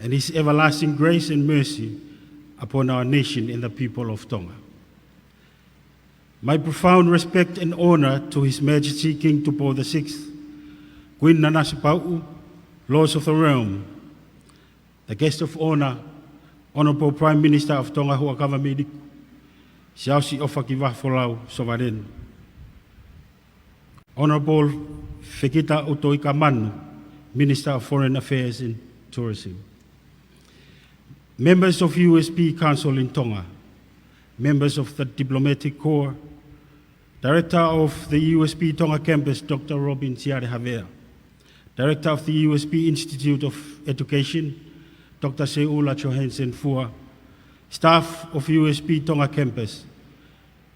and His everlasting grace and mercy upon our nation and the people of Tonga. My profound respect and honor to His Majesty King Tofoa VI, Queen Nanasipau, Lords of the Realm, the guest of honor, Honorable Prime Minister of Tonga Huakava Mediku, Siausi Ofakiwa Folau Sovereign, Honorable Fekita Otoika Manu, Minister of Foreign Affairs and Tourism, members of USP Council in Tonga, members of the Diplomatic Corps, Director of the USP Tonga Campus, Dr. Robin Tiare Havea, Director of the USP Institute of Education, Dr. Seula Johansen Fua, staff of USP Tonga Campus,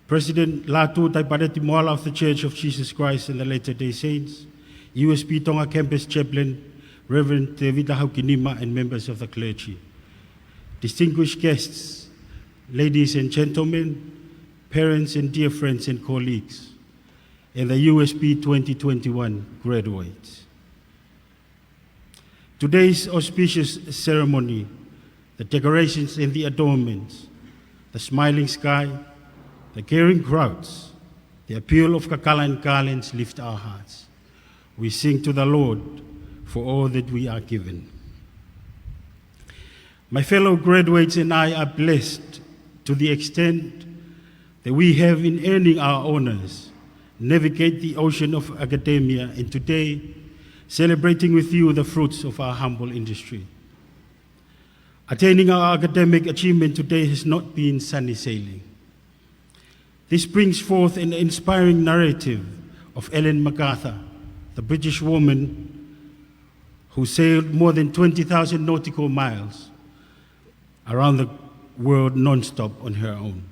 President Latu Taipareti Moala of the Church of Jesus Christ and the Latter-day Saints, USP Tonga Campus Chaplain, Reverend Tevita Haukinima, and members of the clergy. Distinguished guests, ladies and gentlemen, parents and dear friends and colleagues, and the USP 2021 graduates. Today's auspicious ceremony, the decorations and the adornments, the smiling sky, the caring crowds, the appeal of kakala and garlands lift our hearts. We sing to the Lord for all that we are given. My fellow graduates and I are blessed to the extent that we have in earning our honors, navigate the ocean of academia, and today celebrating with you the fruits of our humble industry. Attaining our academic achievement today has not been sunny sailing. This brings forth an inspiring narrative of Ellen MacArthur, the British woman who sailed more than 20,000 nautical miles around the world non-stop on her own.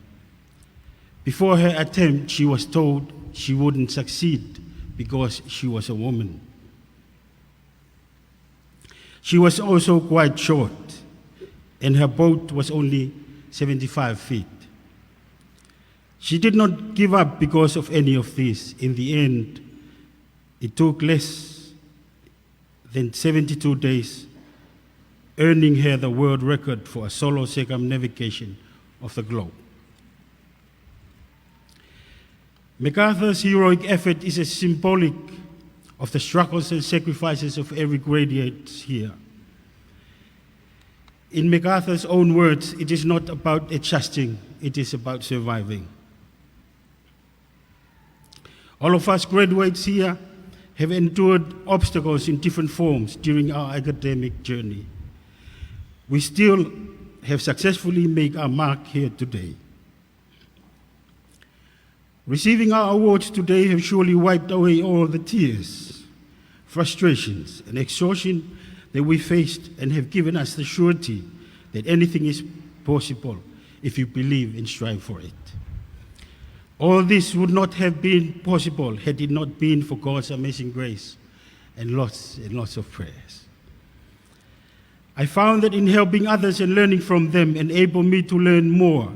Before her attempt, she was told she wouldn't succeed because she was a woman. She was also quite short, and her boat was only 75 feet. She did not give up because of any of this. In the end, it took less than 72 days, earning her the world record for a solo circumnavigation of the globe. MacArthur's heroic effort is a symbolic of the struggles and sacrifices of every graduate here. In MacArthur's own words, it is not about adjusting, it is about surviving. All of us graduates here have endured obstacles in different forms during our academic journey. We still have successfully made our mark here today. Receiving our awards today have surely wiped away all the tears, frustrations, and exhaustion that we faced, and have given us the surety that anything is possible if you believe and strive for it. All this would not have been possible had it not been for God's amazing grace and lots of prayers. I found that in helping others and learning from them enabled me to learn more,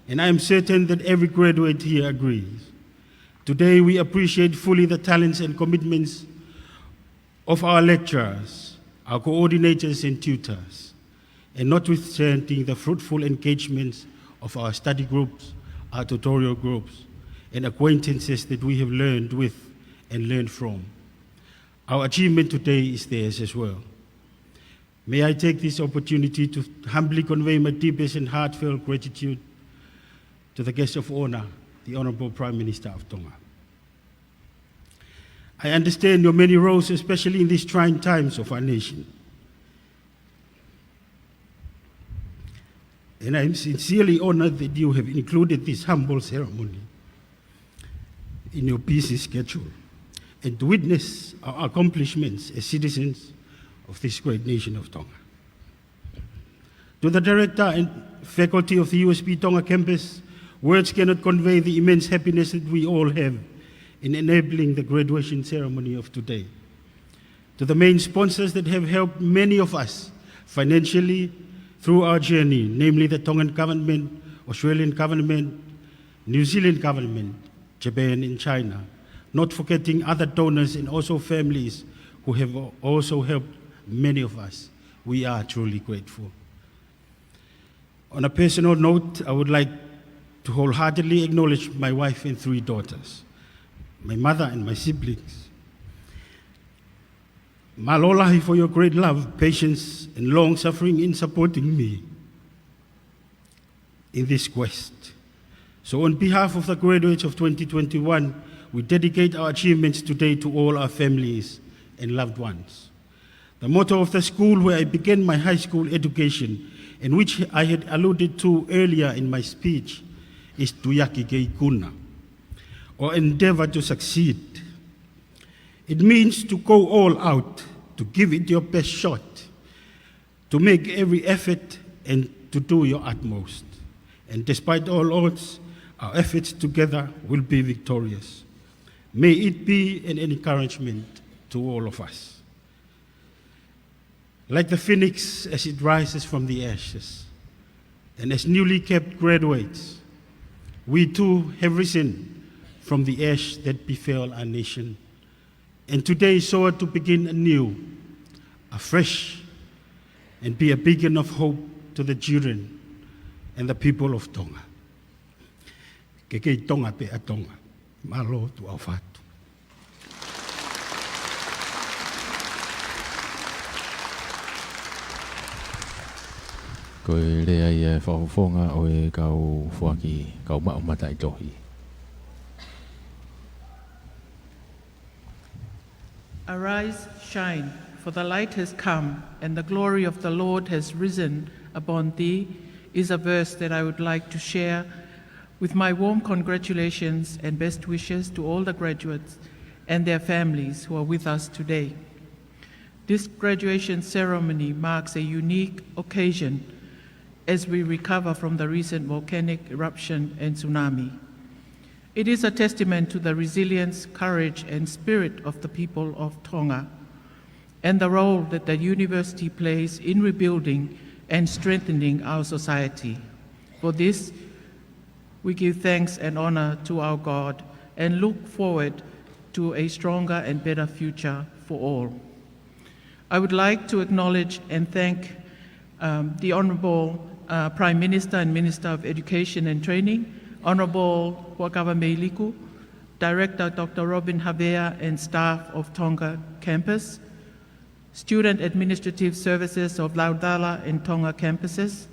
and I am certain that every graduate here agrees. Today we appreciate fully the talents and commitments of our lecturers, our coordinators and tutors, and notwithstanding the fruitful engagements of our study groups, our tutorial groups, and acquaintances that we have learned with and learned from. Our achievement today is theirs as well. May I take this opportunity to humbly convey my deepest and heartfelt gratitude to the guest of honor, the Honorable Prime Minister of Tonga. I understand your many roles, especially in these trying times of our nation. And I am sincerely honored that you have included this humble ceremony in your busy schedule and to witness our accomplishments as citizens of this great nation of Tonga. To the director and faculty of the USP Tonga campus, words cannot convey the immense happiness that we all have in enabling the graduation ceremony of today. To the main sponsors that have helped many of us financially through our journey, namely the Tongan government, Australian government, New Zealand government, Japan and China, not forgetting other donors and also families who have also helped many of us. We are truly grateful. On a personal note, I would like to wholeheartedly acknowledge my wife and 3 daughters, my mother and my siblings. Malolahi for your great love, patience, and long suffering in supporting me in this quest. So on behalf of the graduates of 2021, we dedicate our achievements today to all our families and loved ones. The motto of the school where I began my high school education, and which I had alluded to earlier in my speech, is Tuyaki Kei Kuna, or endeavor to succeed. It means to go all out, to give it your best shot, to make every effort and to do your utmost. And despite all odds, our efforts together will be victorious. May it be an encouragement to all of us. Like the phoenix as it rises from the ashes, and as newly kept graduates, we too have risen from the ash that befell our nation, and today sought to begin anew afresh and be a beacon of hope to the children and the people of Tonga. Kekei Tonga pe a Tonga. Malo tu au fatu. Ko e lea i e whahofonga o e kau whuaki, kau mao matai tohi. Arise, shine, for the light has come, and the glory of the Lord has risen upon thee, is a verse that I would like to share with my warm congratulations and best wishes to all the graduates and their families who are with us today. This graduation ceremony marks a unique occasion as we recover from the recent volcanic eruption and tsunami. It is a testament to the resilience, courage, and spirit of the people of Tonga, and the role that the university plays in rebuilding and strengthening our society. For this, we give thanks and honor to our God and look forward to a stronger and better future for all. I would like to acknowledge and thank the Honourable Prime Minister and Minister of Education and Training, Honourable Wakava Meiliku, Director Dr. Robin Havea and staff of Tonga campus, Student Administrative Services of Laudala and Tonga campuses,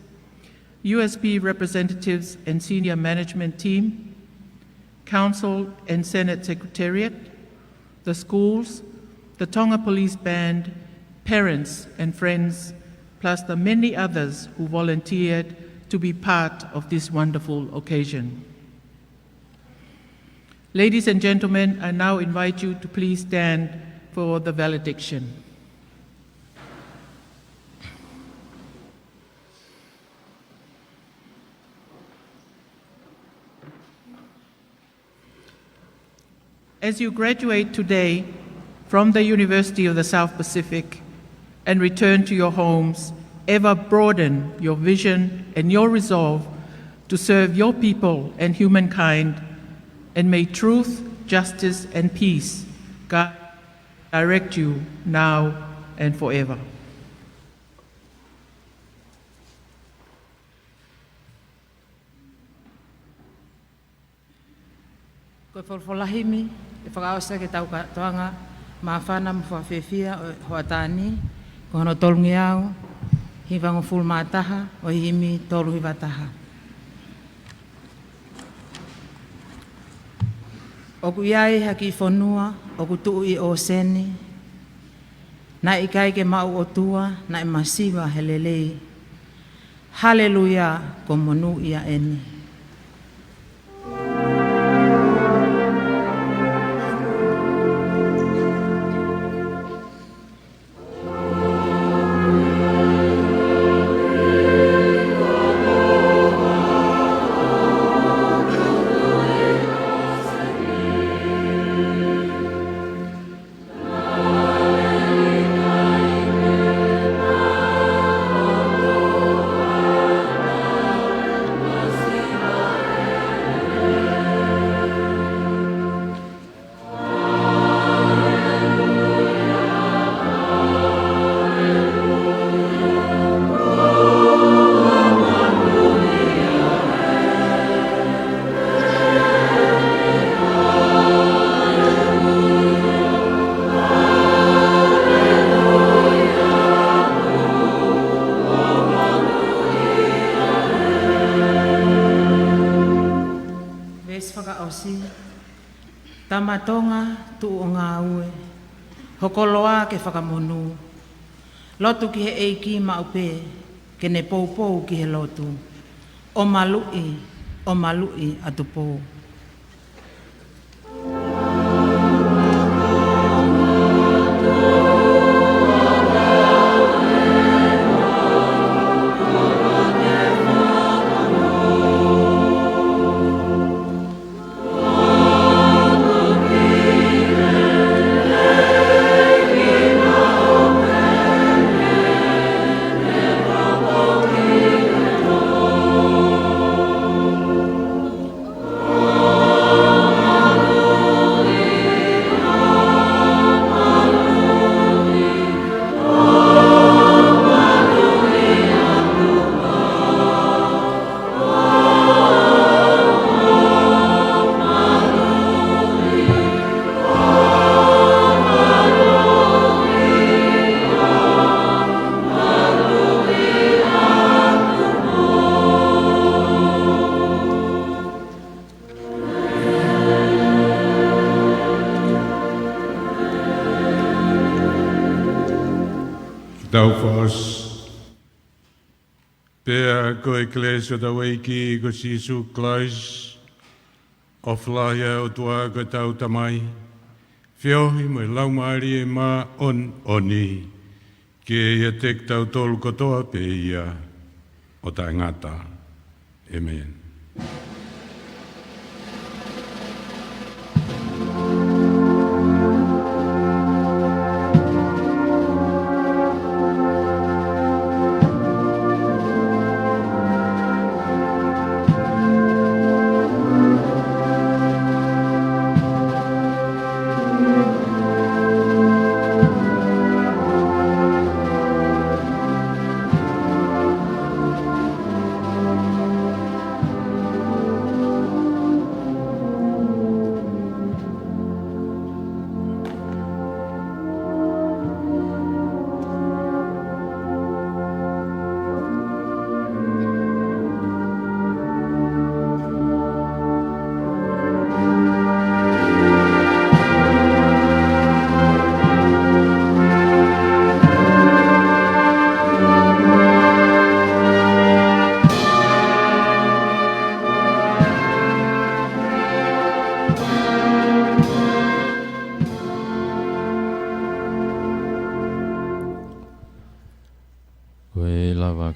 USB representatives and senior management team, Council and Senate Secretariat, the schools, the Tonga Police Band, parents and friends, plus the many others who volunteered to be part of this wonderful occasion. Ladies and gentlemen, I now invite you to please stand for the valediction. As you graduate today from the University of the South Pacific and return to your homes, ever broaden your vision and your resolve to serve your people and humankind, and may truth, justice, and peace guide, direct you now and forever. Ko folfolahimi e whakaosa ke tau katoanga ma whana mwhawhewhia o hoatani ko hono tolungi au hiwango ful mātaha o himi tolu hiwataha. Oku iai haki whanua, oku tuu i o seni, na i kai ke mau Otua, na i Masiva helelei. Haleluya ko monu ia eni. Tamatonga tu o ngā ue, hokoloa ke whakamonu. Lotu ki he eiki maupe, ke ne poupou ki he lotu. O malui atu pou. Oh Pea ko Ecclesia da Waiki ko Sisu Christ, o Flaya Otua ko tau tamai, whiohi mo laumari e ma on oni, ke ia tek tau tolu kotoa pe ia o ta ngata. Amen.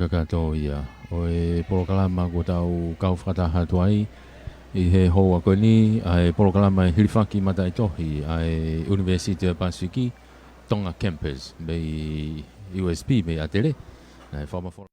Kakato ia o e polokalama ko tau kau whakataha tuai i he hoa koe ni a e polokalama e Hilifaki mata i tohi a e University of Pasifiki Tonga Campus bei USP bei Atere na e whamawhora